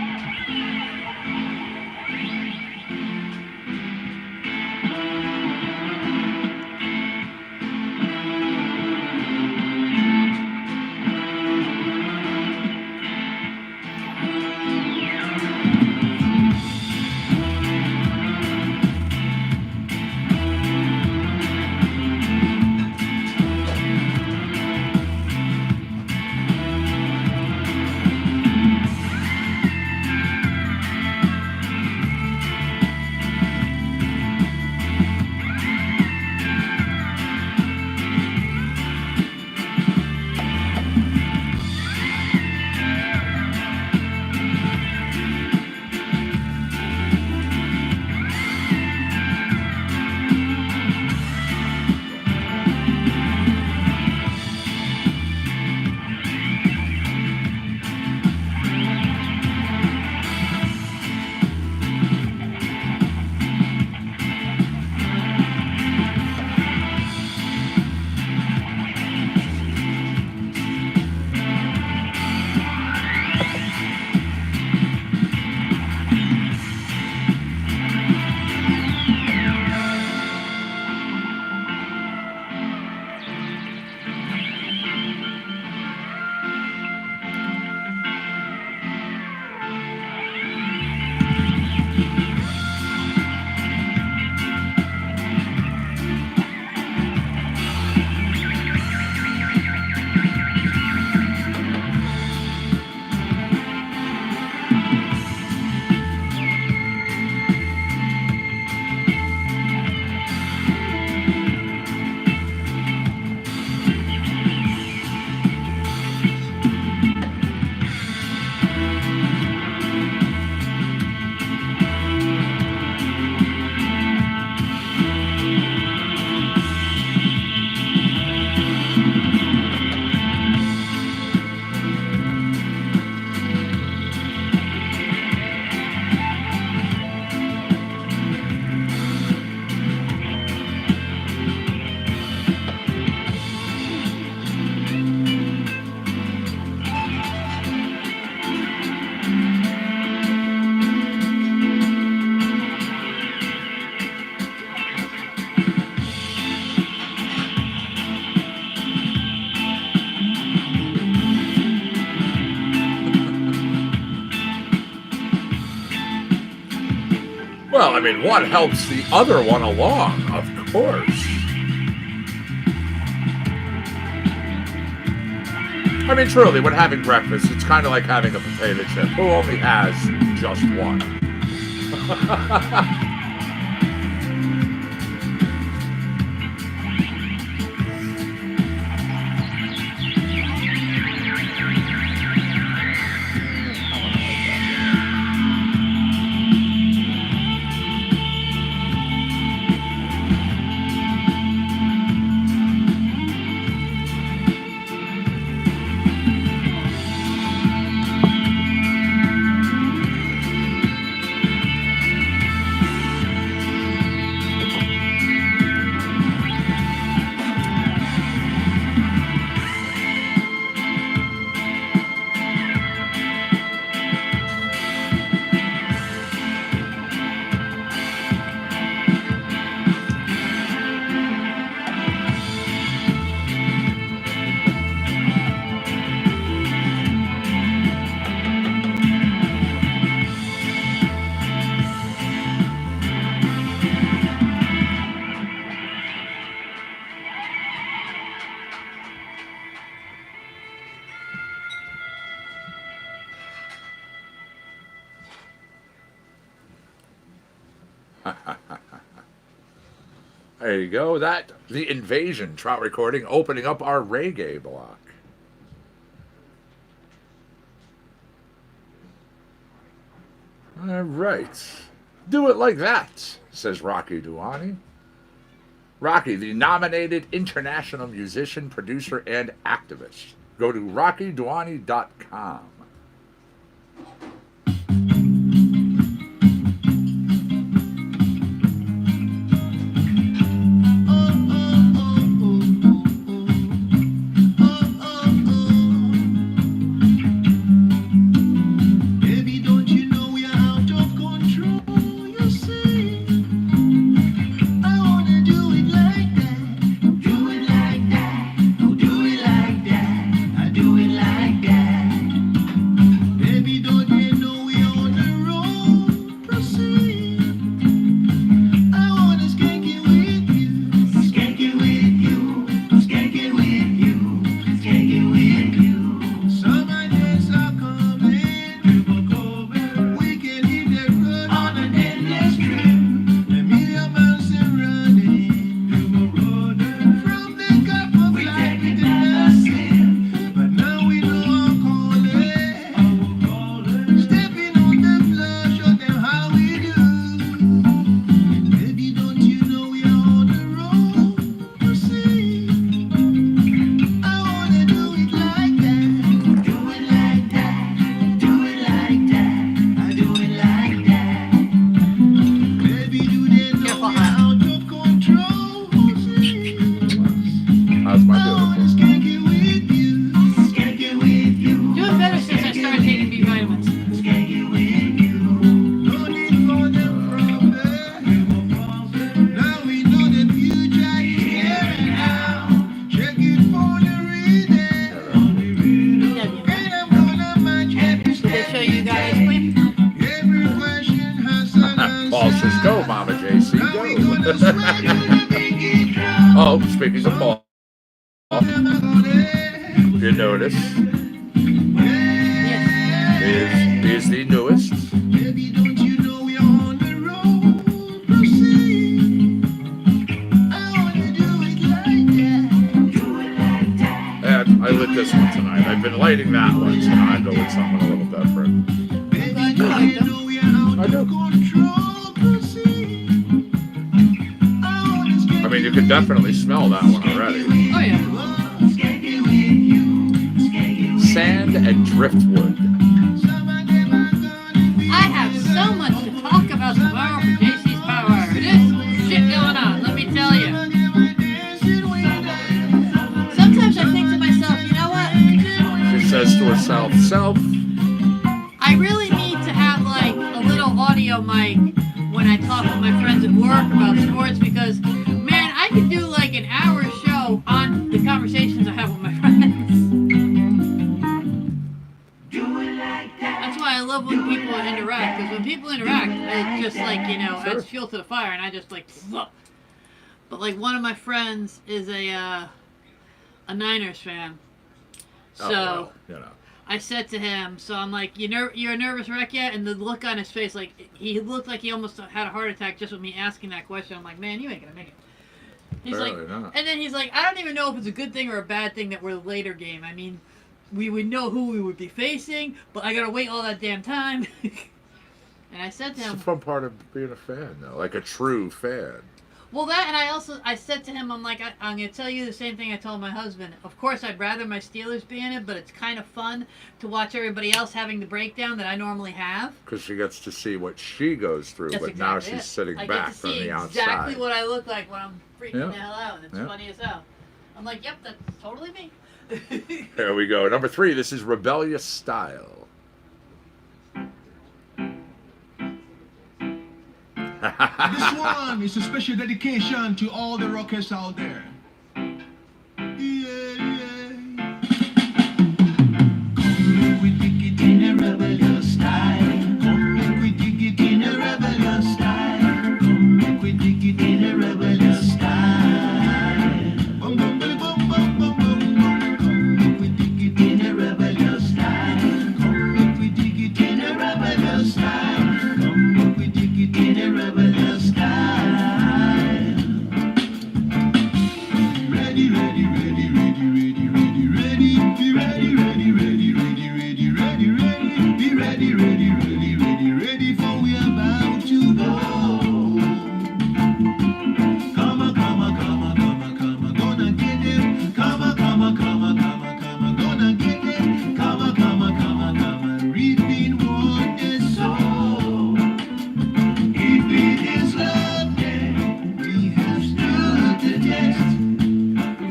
Well, I mean, one helps the other one along, of course. I mean, truly, when having breakfast, it's kind of like having a potato chip. Who only has just one? There you go. That the Invasion Trout recording opening up our reggae block. All right. Do it like that, says Rocky Duani. Rocky, the nominated international musician, producer, and activist. Go to rockyduani.com. Oh, speaking of Paul, you notice is the newest. And I lit this one tonight. I've been lighting that one, so I go with something a little different. I do. I mean, you can definitely smell that one already. Oh, yeah. Sand and driftwood. I have so much to talk about tomorrow for JC's Power Hour. There's shit going on, let me tell you. Sometimes I think to myself, you know what? She says to herself, I really need to have, like, a little audio mic when I talk with my friends at work about sports because, man, I could do, like, an hour show on the conversations I have with my friends. That's why I love when people interact, because when people interact, it's just like, you know, adds fuel to the fire, and I just like, but like one of my friends is a Niners fan, so you know. I said to him, so I'm like, you're a nervous wreck yet? And the look on his face, like he looked like he almost had a heart attack just with me asking that question. I'm like, man, you ain't gonna make it. He's Barely like, not. and then he's like, I don't even know if it's a good thing or a bad thing that we're the later game. I mean, we would know who we would be facing, but I gotta wait all that damn time. And I said to It's him, the fun part of being a fan, though, like a true fan. well, that, and I said to him, I'm like, I'm gonna tell you the same thing I told my husband. Of course, I'd rather my Steelers be in it, but it's kind of fun to watch everybody else having the breakdown that I normally have. Because she gets to see what she goes through, That's but now exactly she's it. sitting I back get to from see the outside. exactly what I look like when I'm freaking Yeah. the hell out, and it's Yeah. funny as hell. I'm like, yep, that's totally me. There we go. Number 3, this is Rebellious Style. This one is a special dedication to all the rockers out there. Yeah, yeah. Come make we dig it in a rebellious style. Come make we dig it in a rebellious style. Come make we dig it in a rebellious style. Bum bum bum bum bum bum bum. Come make we dig it in a rebellious style. Come make we dig it in a rebellious style. Come make we dig it in a rebellious style. Ready for we about to go. Come on, come on, come on, come on, come on, gonna get it. Come on, come on, come on, come on, come on, gonna get it. Come on, come on, come on, come on, reaping what they sow. If it is love, then we have stood the test.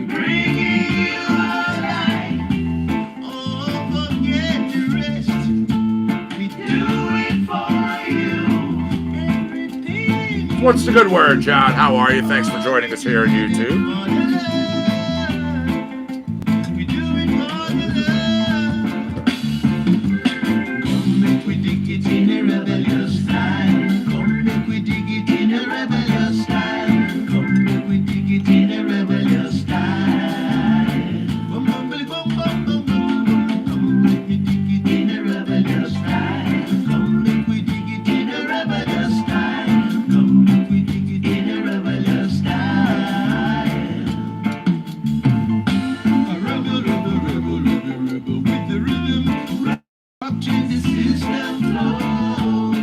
Bringing you alive. Oh, forget the rest. We do it for you. Everything. What's the good word, John? How are you? Thanks for joining us here on YouTube. We do it for the love. Come make we dig it in a rebellious style. Come make we dig it in a rebellious style. Come make we dig it in a rebellious style. Bum bum bum bum bum bum bum. Come make we dig it in a rebellious style. Come make we dig it in a rebellious style. Come make we dig it in a rebellious style. A rebel, rebel, rebel, rebel, rebel with the rhythm. Watching the system flow.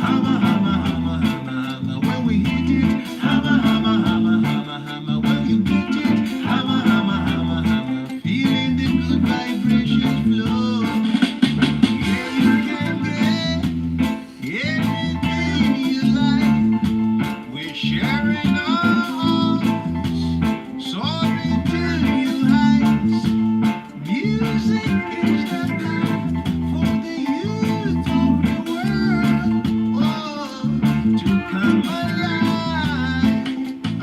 Hammer, hammer, hammer, hammer, hammer when we hit it. Hammer, hammer, hammer, hammer, hammer when you beat it. Hammer, hammer, hammer, hammer, feeling the good vibrations flow. Yeah, you can get anything you like. We're sharing our hearts, soaring to new heights. Music is the guide for the youth of the world. Oh, to come alive.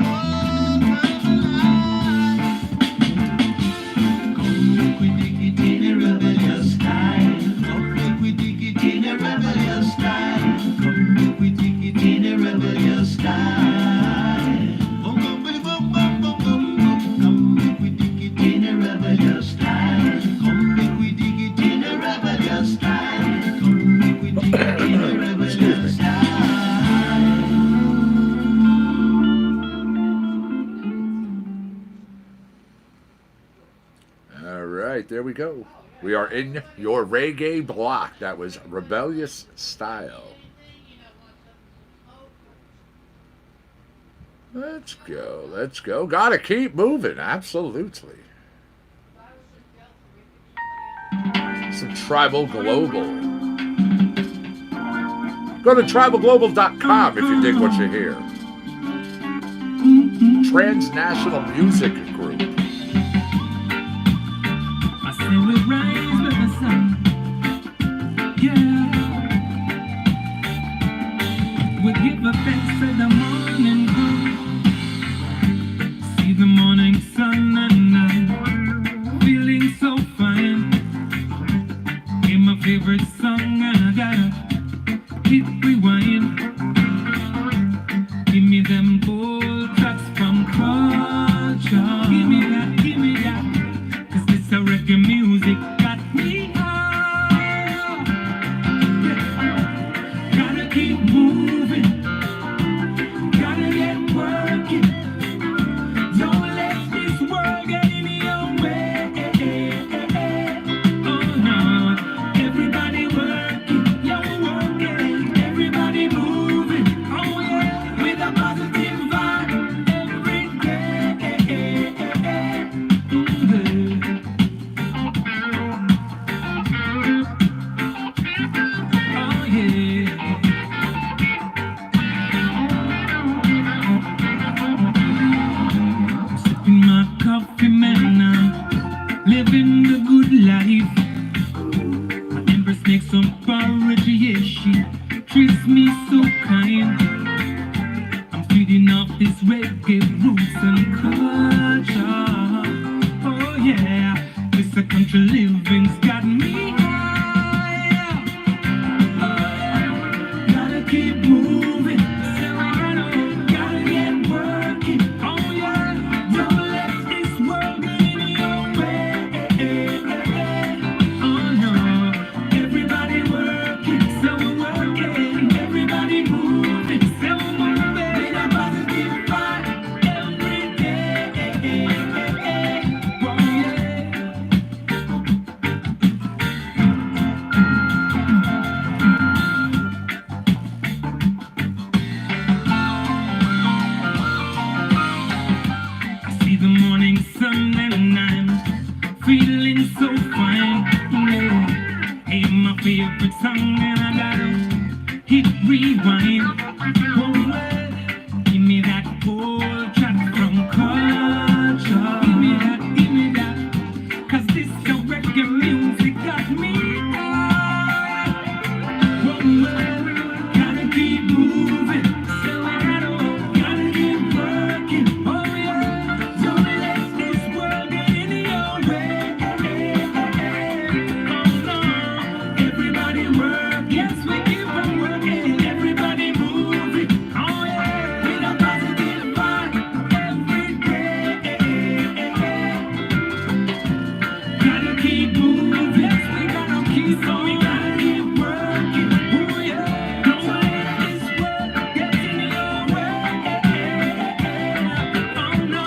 Oh, come alive. Come make we dig it in a rebellious style. Come make we dig it in a rebellious style. Come make we dig it in a rebellious style. Bum bum bum bum bum bum bum. Come make we dig it in a rebellious style. Come make we dig it in a rebellious style. Come make we dig it in a rebellious style. All right, there we go. We are in your reggae block. That was Rebellious Style. Let's go, let's go. Gotta keep moving, absolutely. Some Tribal Global. Go to tribalglobal.com if you dig what you hear. Transnational Music Group. I say we rise with the sun. Yeah. We give a thanks to the morning crew. See the morning sun and I'm feeling so fine. Hear my favorite song and I gotta hit rewind. Give me them old tracks from culture. Give me that, give me that. Cause this a reggae music got me high. Yeah. Gotta keep moving. Gotta get working. Don't let this world get in your way. Oh no. Everybody working. You're working. Everybody moving. Oh yeah. With a positive vibe every day. Oh yeah. I'm sipping my coffee, man. I'm living the good life. My empress makes some porridge, yeah, she treats me so kind. I'm feeding off this reggae roots and culture. Oh yeah, this a country living's got me high. Oh yeah, gotta keep moving. Gotta get working. Oh yeah, don't let this world get in your way. Oh no, everybody working, so working. Everybody moving, so moving. With a positive vibe every day. sun and I'm feeling so fine. Yeah. Hey, my favorite song and I gotta hit rewind. Oh, well, give me that whole track from culture. Give me that, 'cause this the reggae music got me. Oh, well, gotta keep moving. So I gotta keep working. Oh, yeah, don't let this world get in your way. Oh, no, everybody work. Yes, we keep on working. Everybody moving. Oh, yeah, with a positive vibe every day. Gotta keep moving. Yes, we gotta keep on. We gotta keep working. Oh, yeah, don't let this world get in your way. Oh, no,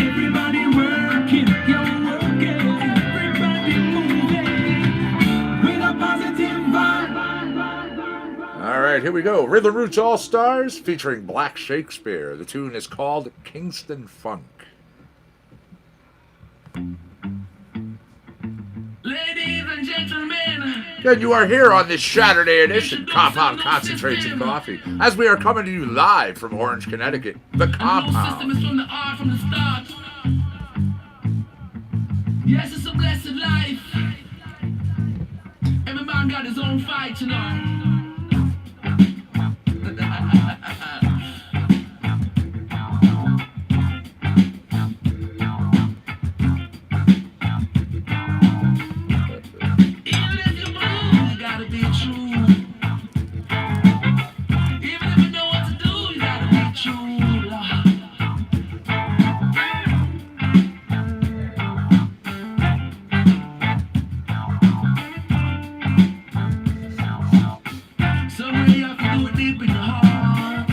everybody working. You're working. Everybody moving with a positive vibe. All right, here we go. Rhythm Roots All Stars featuring Black Shakespeare. The tune is called Kingston Funk. Ladies and gentlemen, Again, you are here on this Shatterday edition, Compound Concentrates and Coffee, as we are coming to you live from Orange, Connecticut, the no system Compound. is from the art from the start. Yes, it's a blessed life. Every man got his own fight, you know. Even if you move, you gotta be true. Even if you know what to do, you gotta be true. Somewhere you have to do it deep in your heart.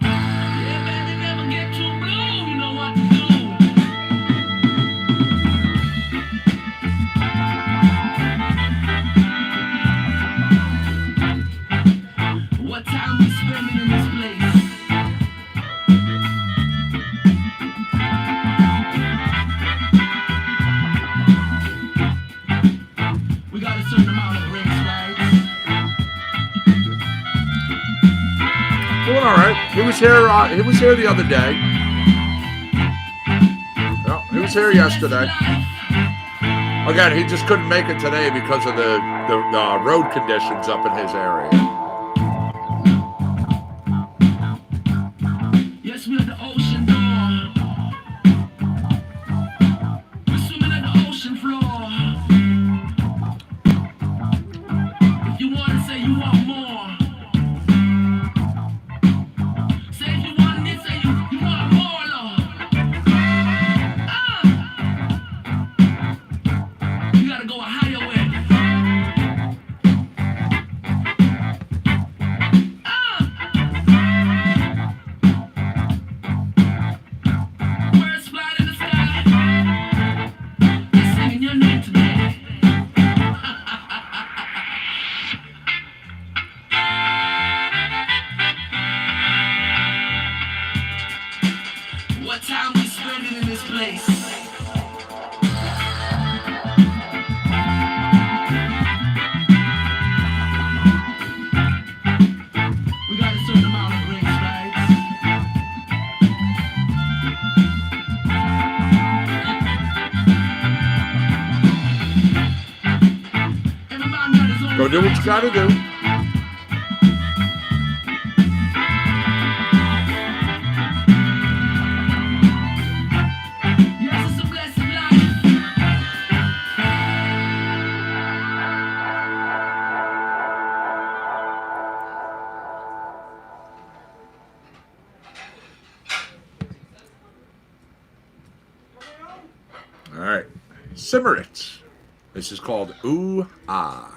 Yeah, baby, never get too blue. You know what to do. What time we spending in this place? We got a certain amount of drinks, right? Doing all right. He was here. He was here the other day. Well, he was here yesterday. Again, he just couldn't make it today because of the road conditions up in his area. Yes, we're at the ocean door. We're swimming at the ocean floor. If you want to say you want more. Say if you want this, say you want more, Lord. You gotta go a higher way. Birds fly in the sky. They're singing your name today. What time we spending in this place? We got a certain amount of drinks, right? Every man got his own Go do what you gotta do. Yes, it's a blessed life. All right. Simmer it. This is called Ooh Ah.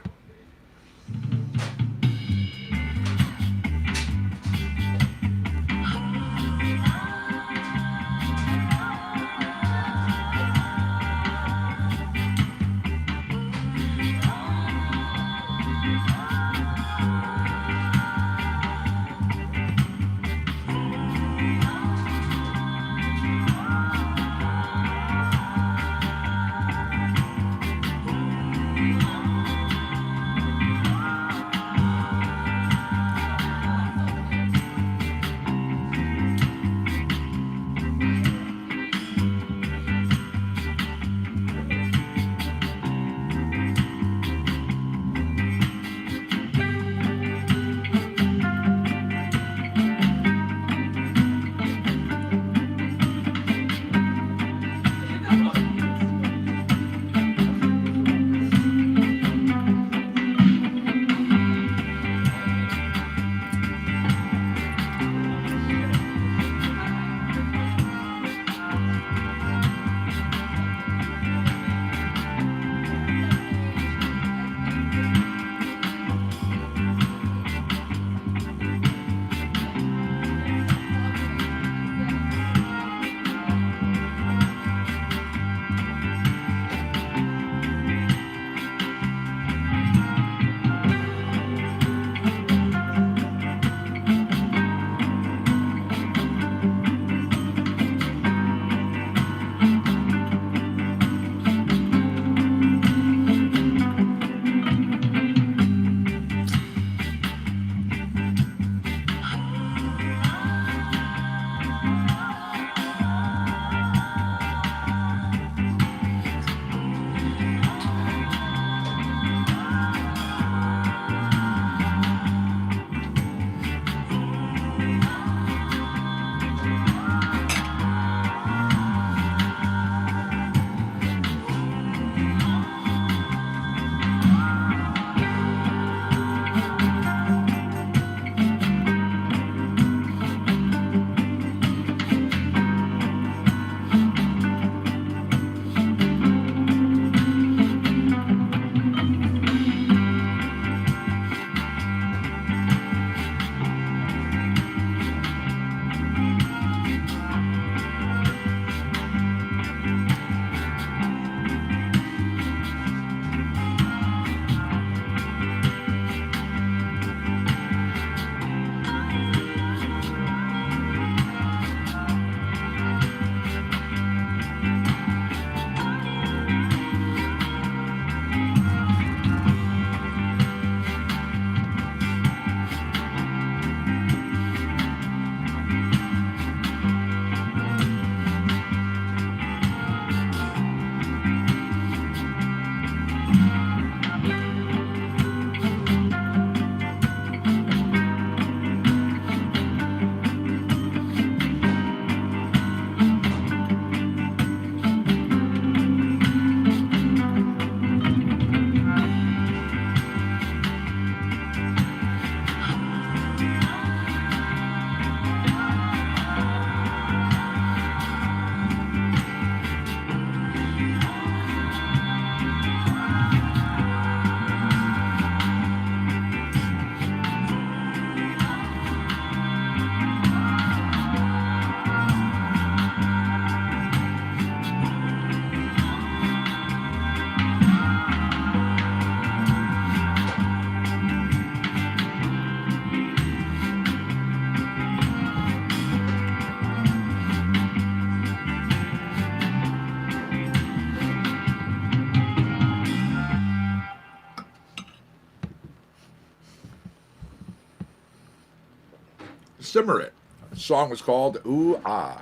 Simmer It. The song was called Ooh Ah.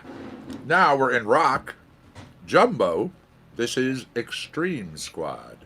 Now we're in rock. Jumbo. This is Extreme Squad.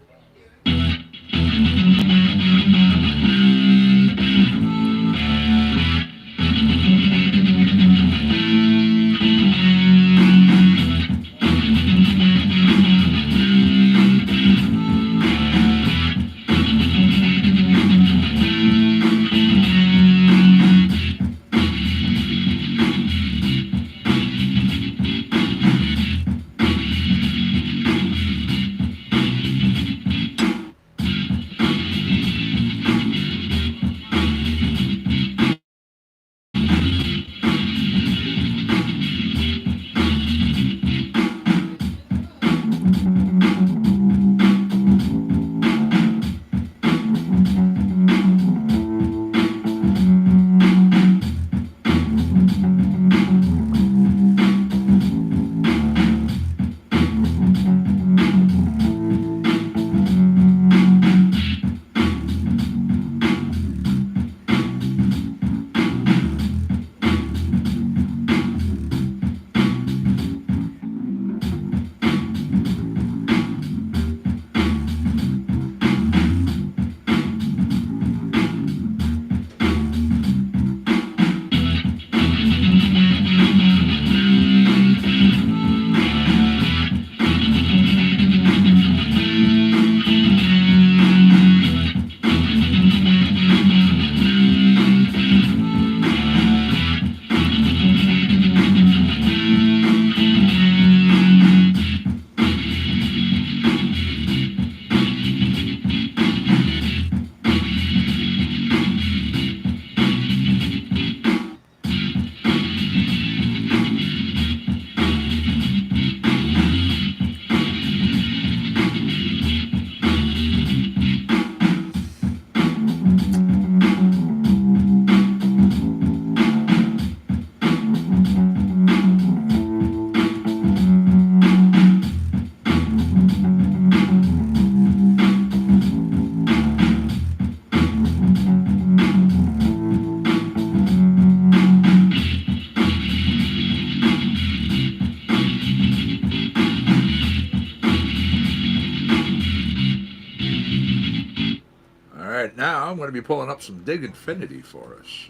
Now I'm going to be pulling up some Dig Infinity for us.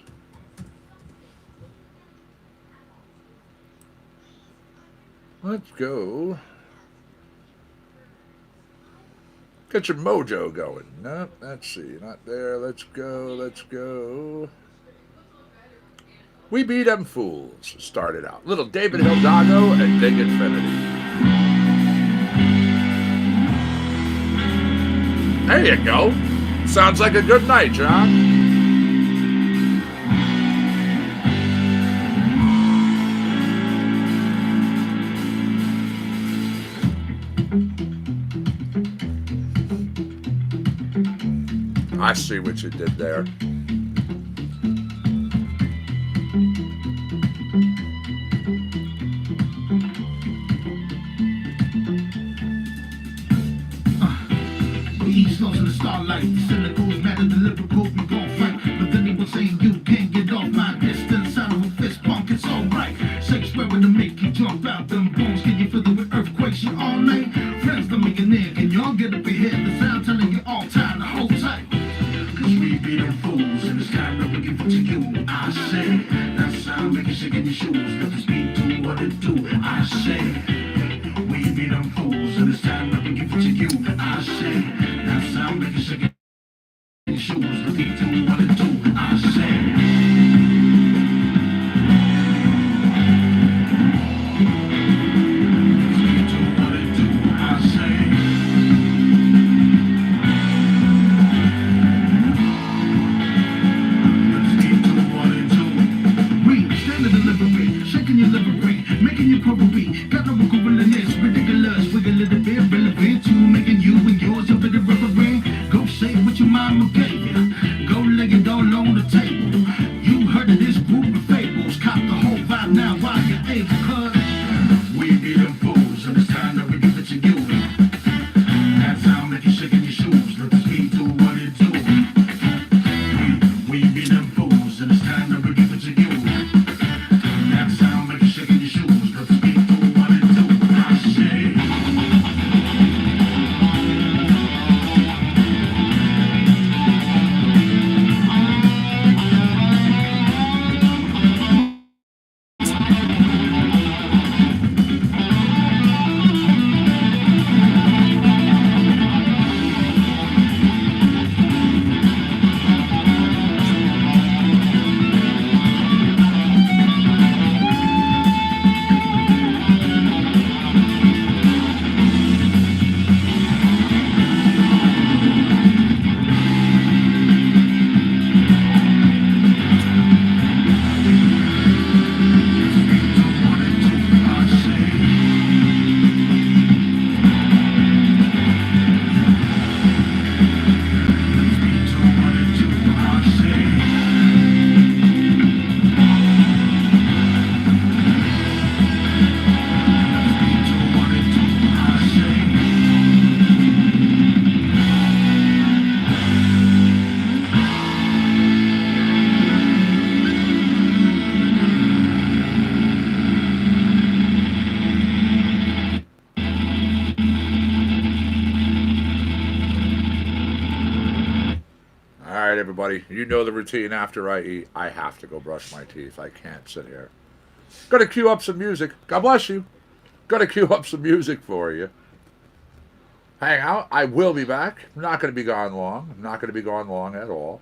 Let's go. Get your mojo going. Nope, let's see. Not there. Let's go. Let's go. We Beat 'Em Fools started out. Little David Hidalgo and Dig Infinity. There you go. Sounds like a good night, John. I see what you did there. East lost in the starlight. The cynicals mad at the lyrical, we gon' fight. But then he was saying you can't get off my distance. Sound of a fist bump, it's alright. Sex square with the make you jump out them bones. Can you feel the with earthquakes you all night? Friends the millionaire, can y'all get up ahead? The sound telling you all time to hold tight. Cause we beat them fools, and it's time that we give it to you. I say, that sound make you shake in your shoes. Let the speed do what it do. I say, we beat them fools, and it's time that we give it to you. I say, that sound make you shake in your shoes. Let the speed do what it do. I say. Got no Google in this, ridiculous, wiggle a little bit relevant to making you and yours a bit of rubber. Go say what your mama gave you. Go lay it all on the table. You heard of this group of fables. Cop the whole vibe now while you're able. Cause we be them fools, and it's time that we give it to you. That's how make you shake in your shoes. Let the speed do what it do. We be them fools, and it's time that we give it to you. right, everybody. You know the routine. After I eat, I have to go brush my teeth. I can't sit here. Gonna cue up some music. God bless you. Gonna cue up some music for you. Hang out. I will be back. I'm not gonna be gone long. I'm not gonna be gone long at all.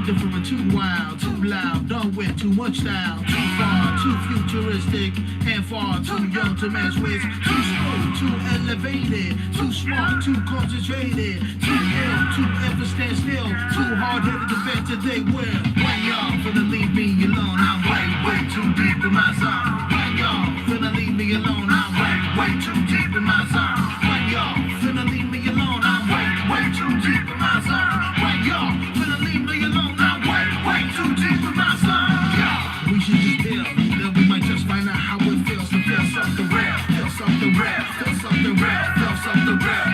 different, too wild, too loud, done with too much style, too far, too futuristic, and far too young to mess with, too slow, too elevated, too smart, too concentrated, too ill, too ever stand still, too hard-headed to bet today will. When y'all finna leave me alone, I'm way too deep in my zone. When y'all finna leave me alone, I'm way too deep in my zone. When y'all finna leave me alone, I'm way too deep in my zone. When y'all finna leave me alone, I'm way too deep in my zone. Yeah, we should just build, then we might just find out how it feels to feel something real, feel something real, feel something real, feel something real.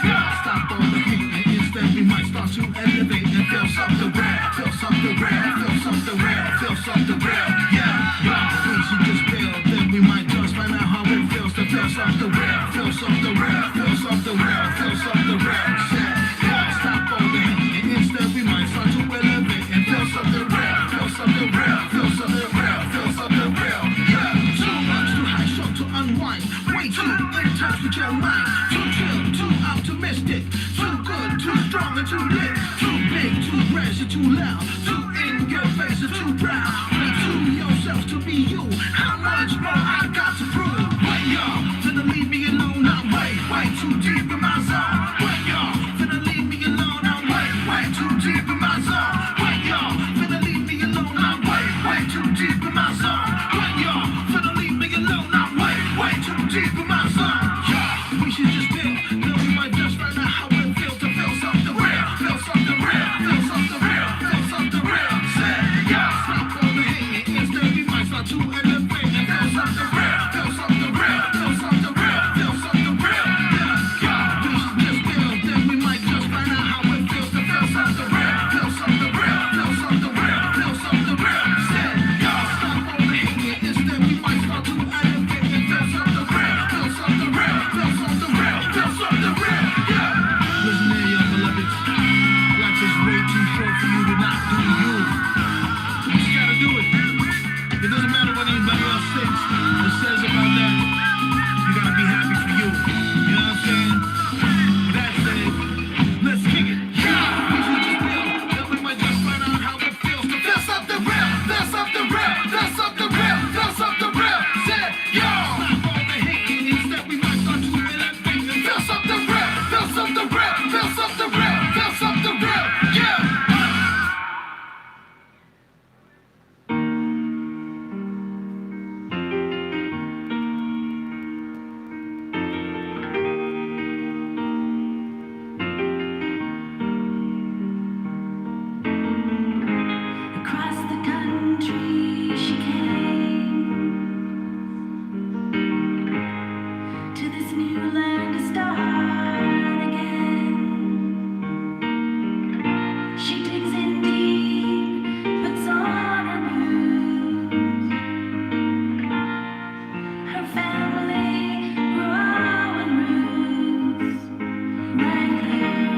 Yeah, stop all the hate and instead we might start to elevate and feel something real, feel something real, feel something real, feel something real. Yeah, we should just build, then we might just find out how it feels to feel something real, feel something real, feel something real, feel something real. Yeah, stop all the hate and instead we might start to elevate and feel something real, feel something real, feel something real, feel something real. Yeah, too much too high, short to unwind, way too in touch with your mind, too chill, too optimistic, too good, too strong and too lit, too big, too brash and too loud, too in your face and too proud. Be to yourself to be you. How much more I got to prove? When y'all finna leave me alone, I'm way too deep in my zone. When y'all finna leave me alone, I'm way too deep in my zone. When y'all finna leave me alone, I'm way too deep in my zone. When y'all finna leave me alone, I'm way too deep in my zone. Yeah, we should just build, then we might just find out how it feels to feel something real, feel something real, feel something real, feel something real. Say, yeah, stop all the hate, instead we might start to elevate and feel something real, feel something real, feel something real, feel something real. Yeah, we should just build, then we might just find out how it feels to feel something real, feel something real, feel something real, feel something real. Say, yeah, stop all the hate, instead we might start to elevate and feel something real, feel something real, feel something real, feel something real. Yeah, listen here, young beloveds, life is way too short for you to not do you. You just gotta do it. It doesn't matter what anybody else thinks or says about that. You gotta be happy for you. You know what I'm saying? That's it. Let's kick it. Yeah, we should just build. Then we might just find out how it feels to feel something real. Feel something real. Feel something real. Feel something real. Say, yo, stop all the hate. Instead, we might start to elevate and feel something real. Feel something real. Feel something real. Feel something real. Yeah. Across the country she came to this new land to start again. She digs in deep, puts on her boots. Her family growing roots right here.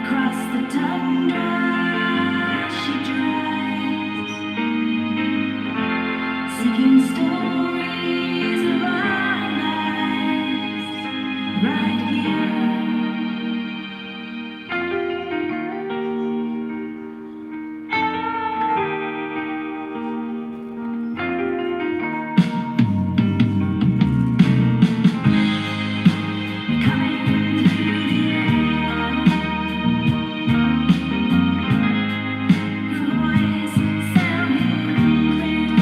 Across the tundra she drives, seeking stories of our lives right here. Coming through the air, her voice sounding clear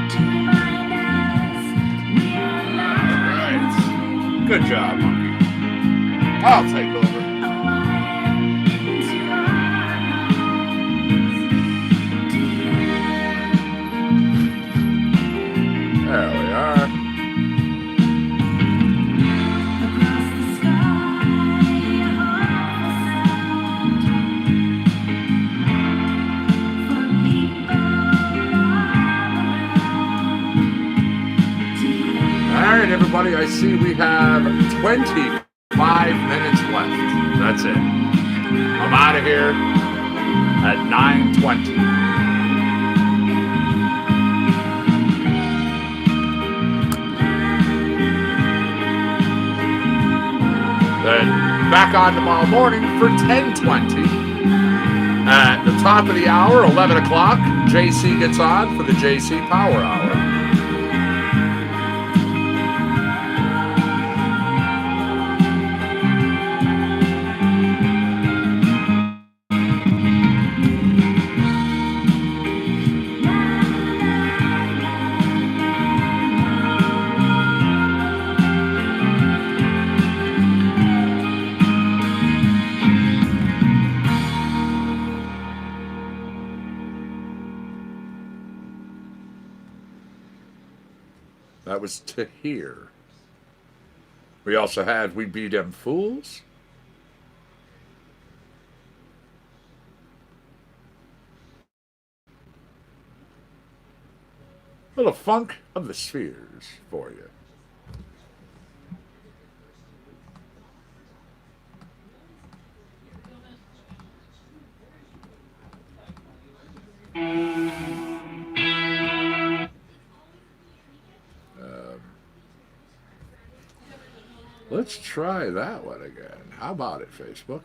to remind us we are not alone. Good job, Monkey. I'll take over. A wire into our homes to hear. There we are. Across the sky, a hopeful sound for people all around to hear. All right, everybody. I see we have 25 minutes left. That's it. I'm out of here at 9:20. Back on tomorrow morning for 10:20. At the top of the hour, 11 o'clock, JC gets on for the JC Power Hour. That was To Hear. We also had We Be Them Fools. A little Funk of the Spheres for you. Let's try that one again. How about it, Facebook?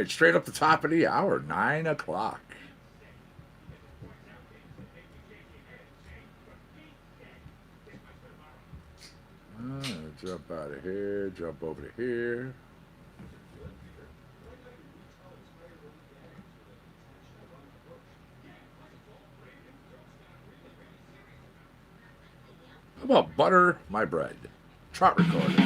right, straight up the top of the hour, 9 o'clock. Jump out of here. Jump over to here. How about butter my bread? Trot recorder.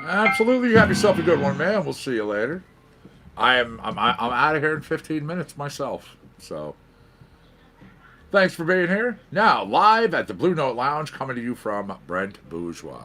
Absolutely. You have yourself a good one, man. We'll see you later. I'm out of here in 15 minutes myself. So thanks for being here. Now, live at the Blue Note Lounge, coming to you from Brent Bourgeois.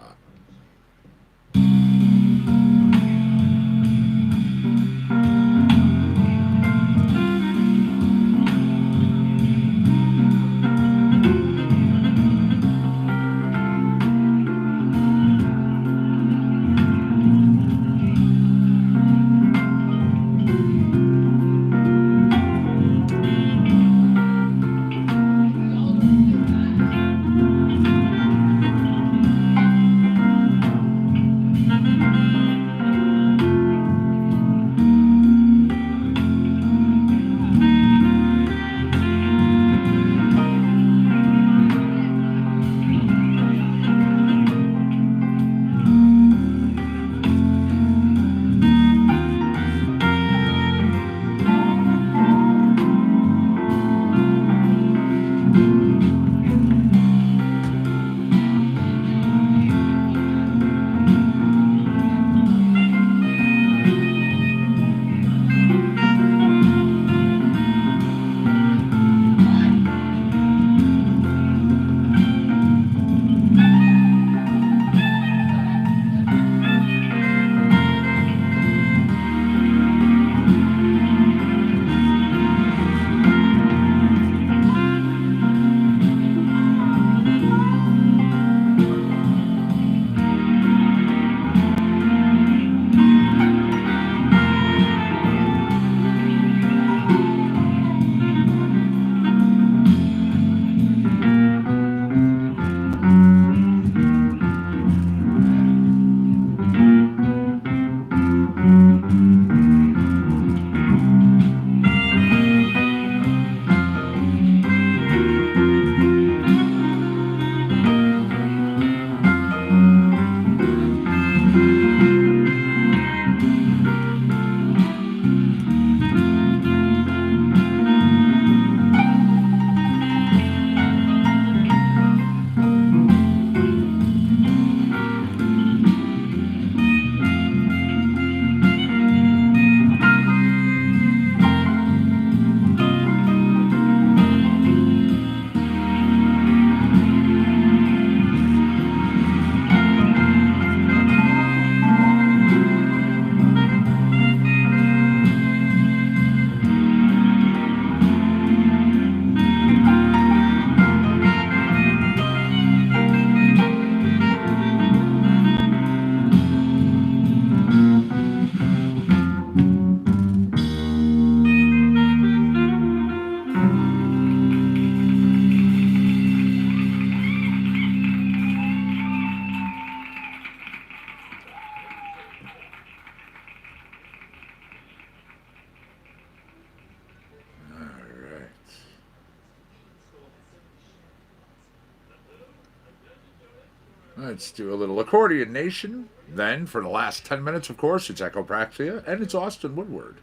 Let's do a little Accordion Nation. Then, for the last 10 minutes, of course, it's Echopraxia and it's Austin Woodward.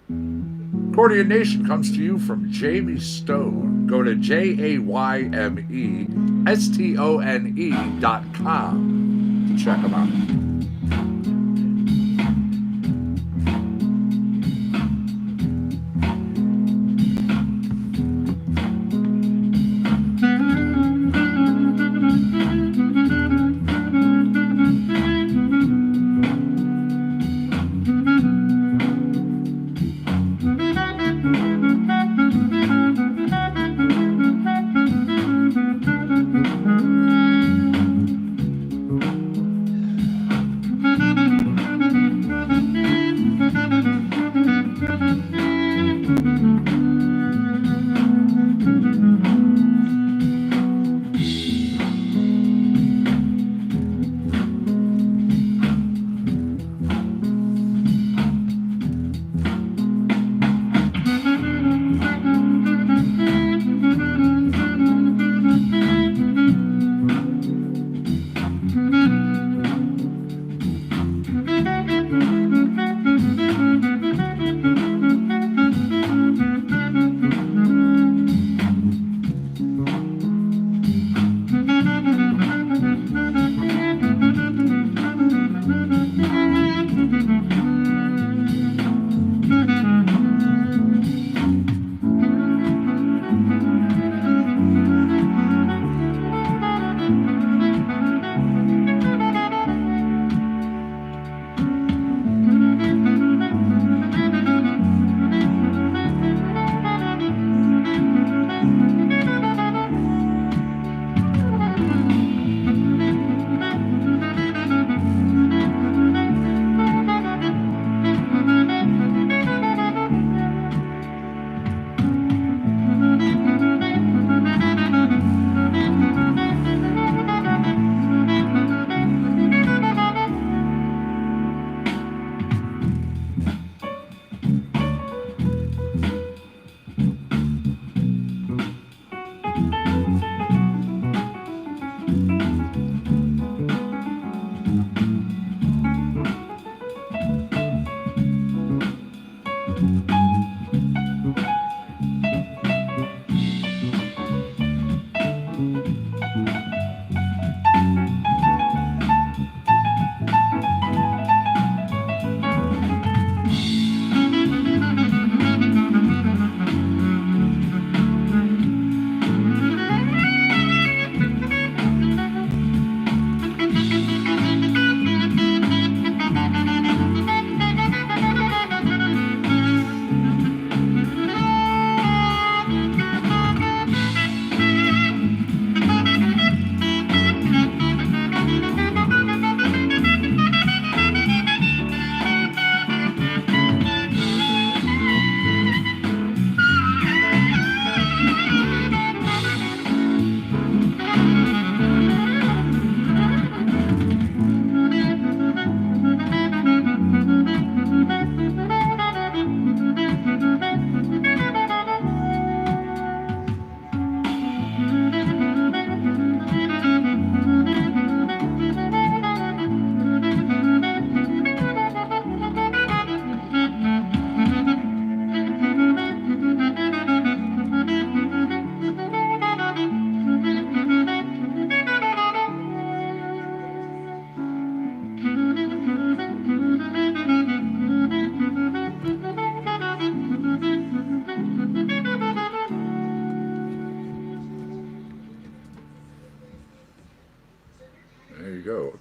Accordion Nation comes to you from Jamie Stone. Go to JAYMESTONE.com to check him out.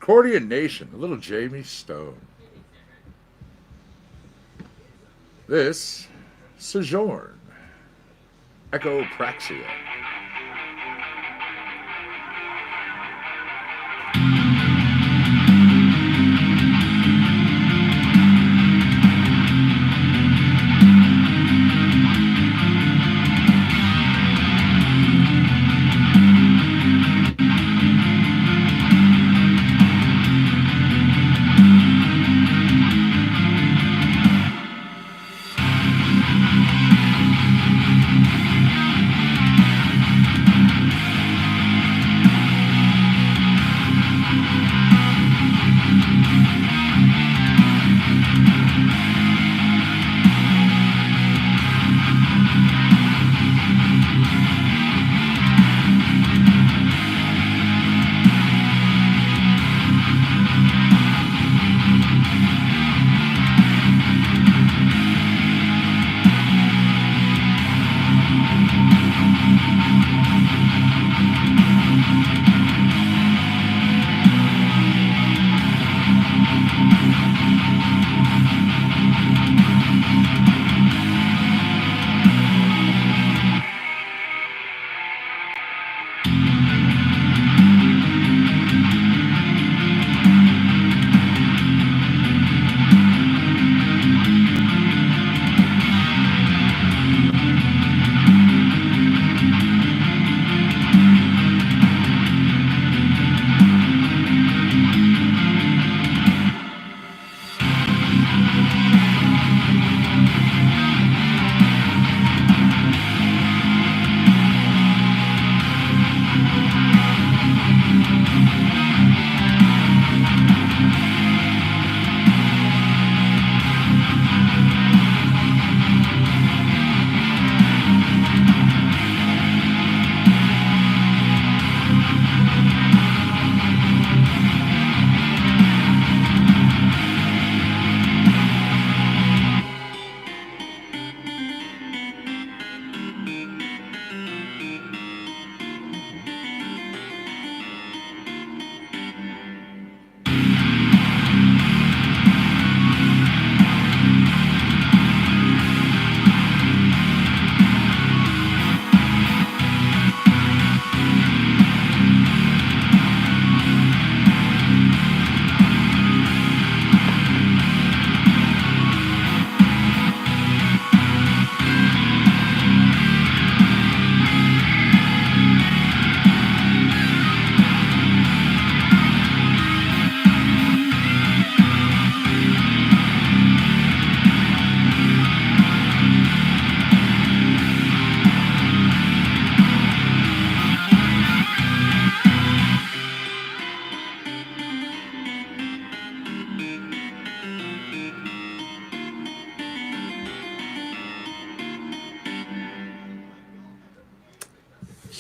Accordion Nation, a little Jamie Stone. This, Sojourn, Echopraxia.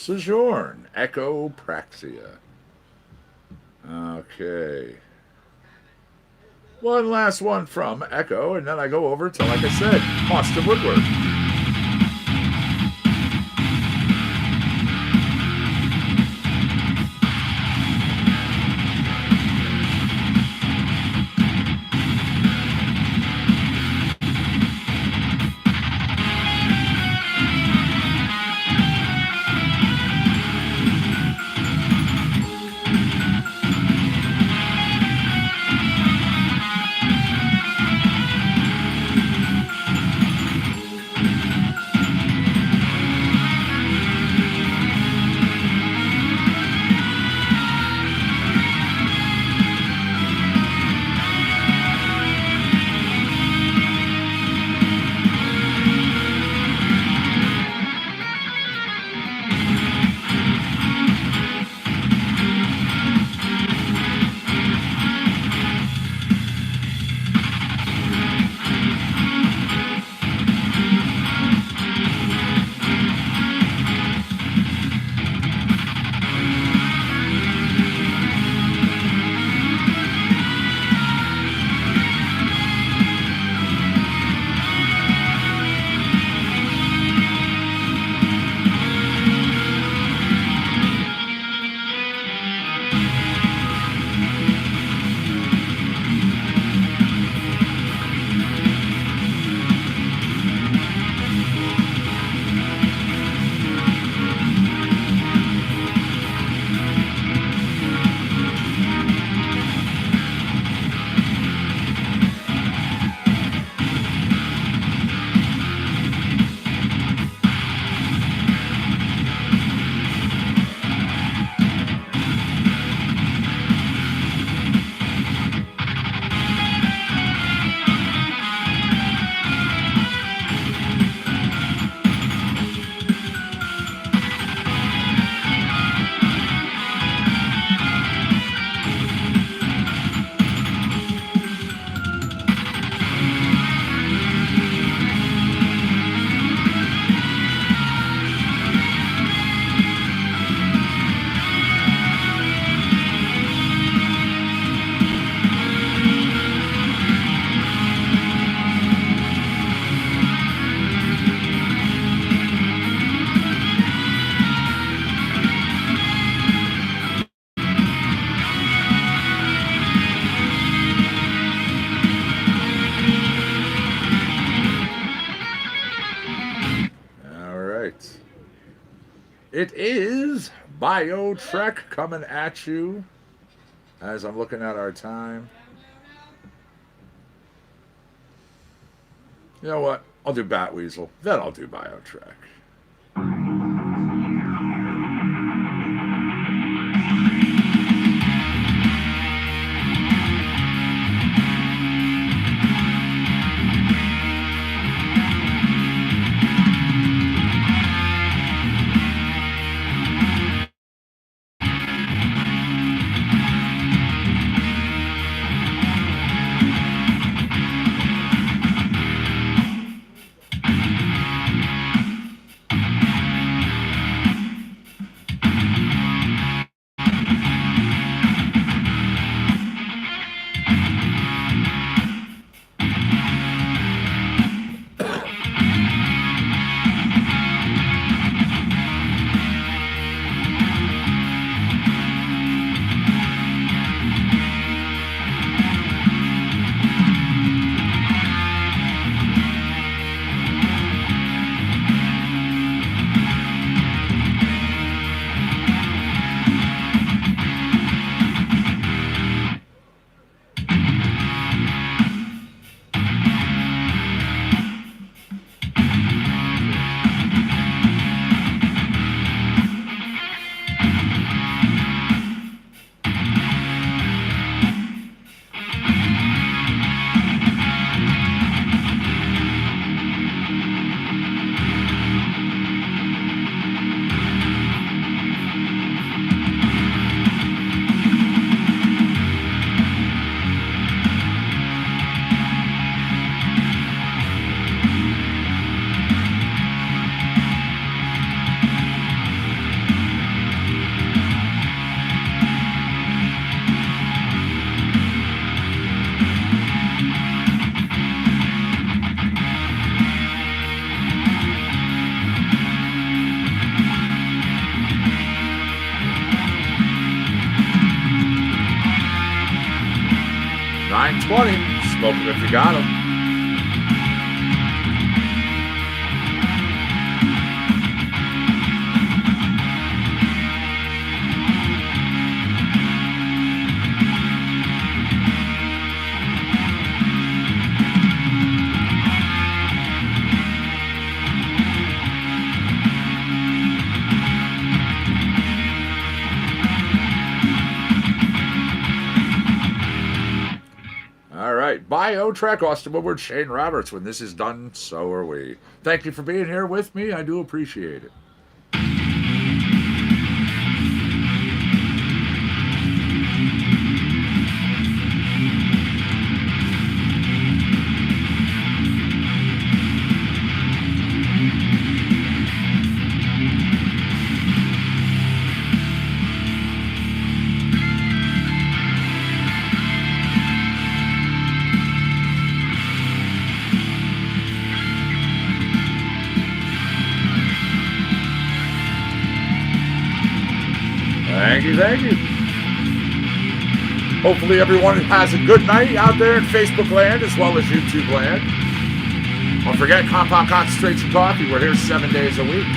Sojourn, Echopraxia. Okay. One last one from Echo, and then I go over to, like I said, Austin Woodward. It is BioTrek coming at you as I'm looking at our time. You know what? I'll do Batweasel. Then I'll do BioTrek. 9:20. Smoke 'em if you got 'em. All right. Bio track Austin Woodward, Shane Roberts. When this is done, so are we. Thank you for being here with me. I do appreciate it. Thank you, thank you. Hopefully everyone has a good night out there in Facebook land as well as YouTube land. Don't forget, Compound Concentrates and Coffee. We're here 7 days a week.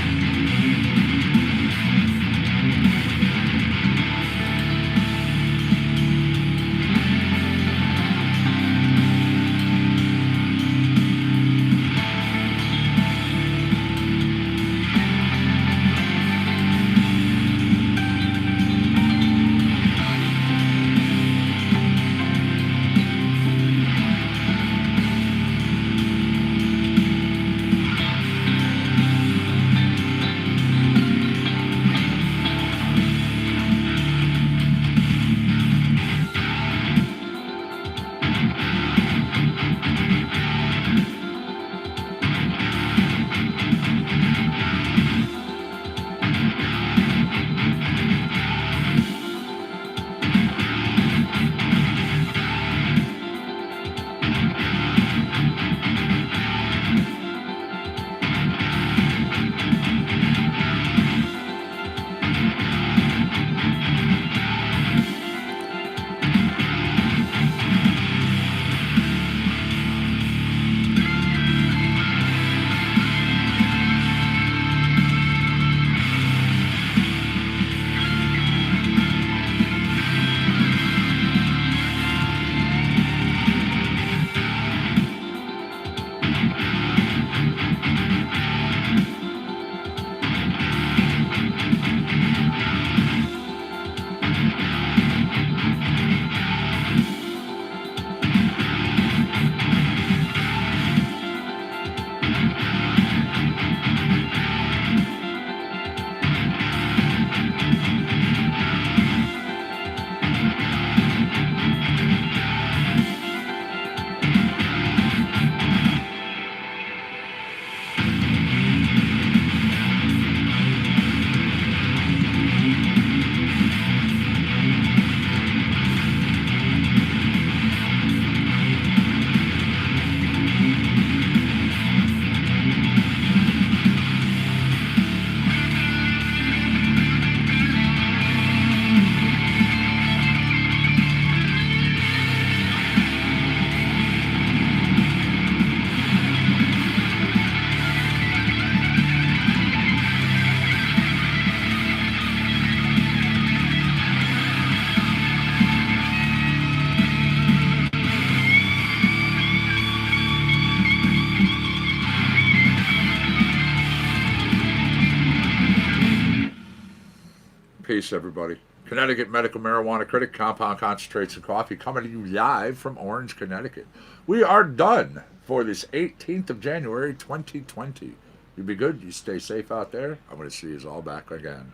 Peace, everybody. Connecticut Medical Marijuana Critic, Compound Concentrates and Coffee, coming to you live from Orange, Connecticut. We are done for this 18th of January, 2020. You be good. You stay safe out there. I'm going to see you all back again.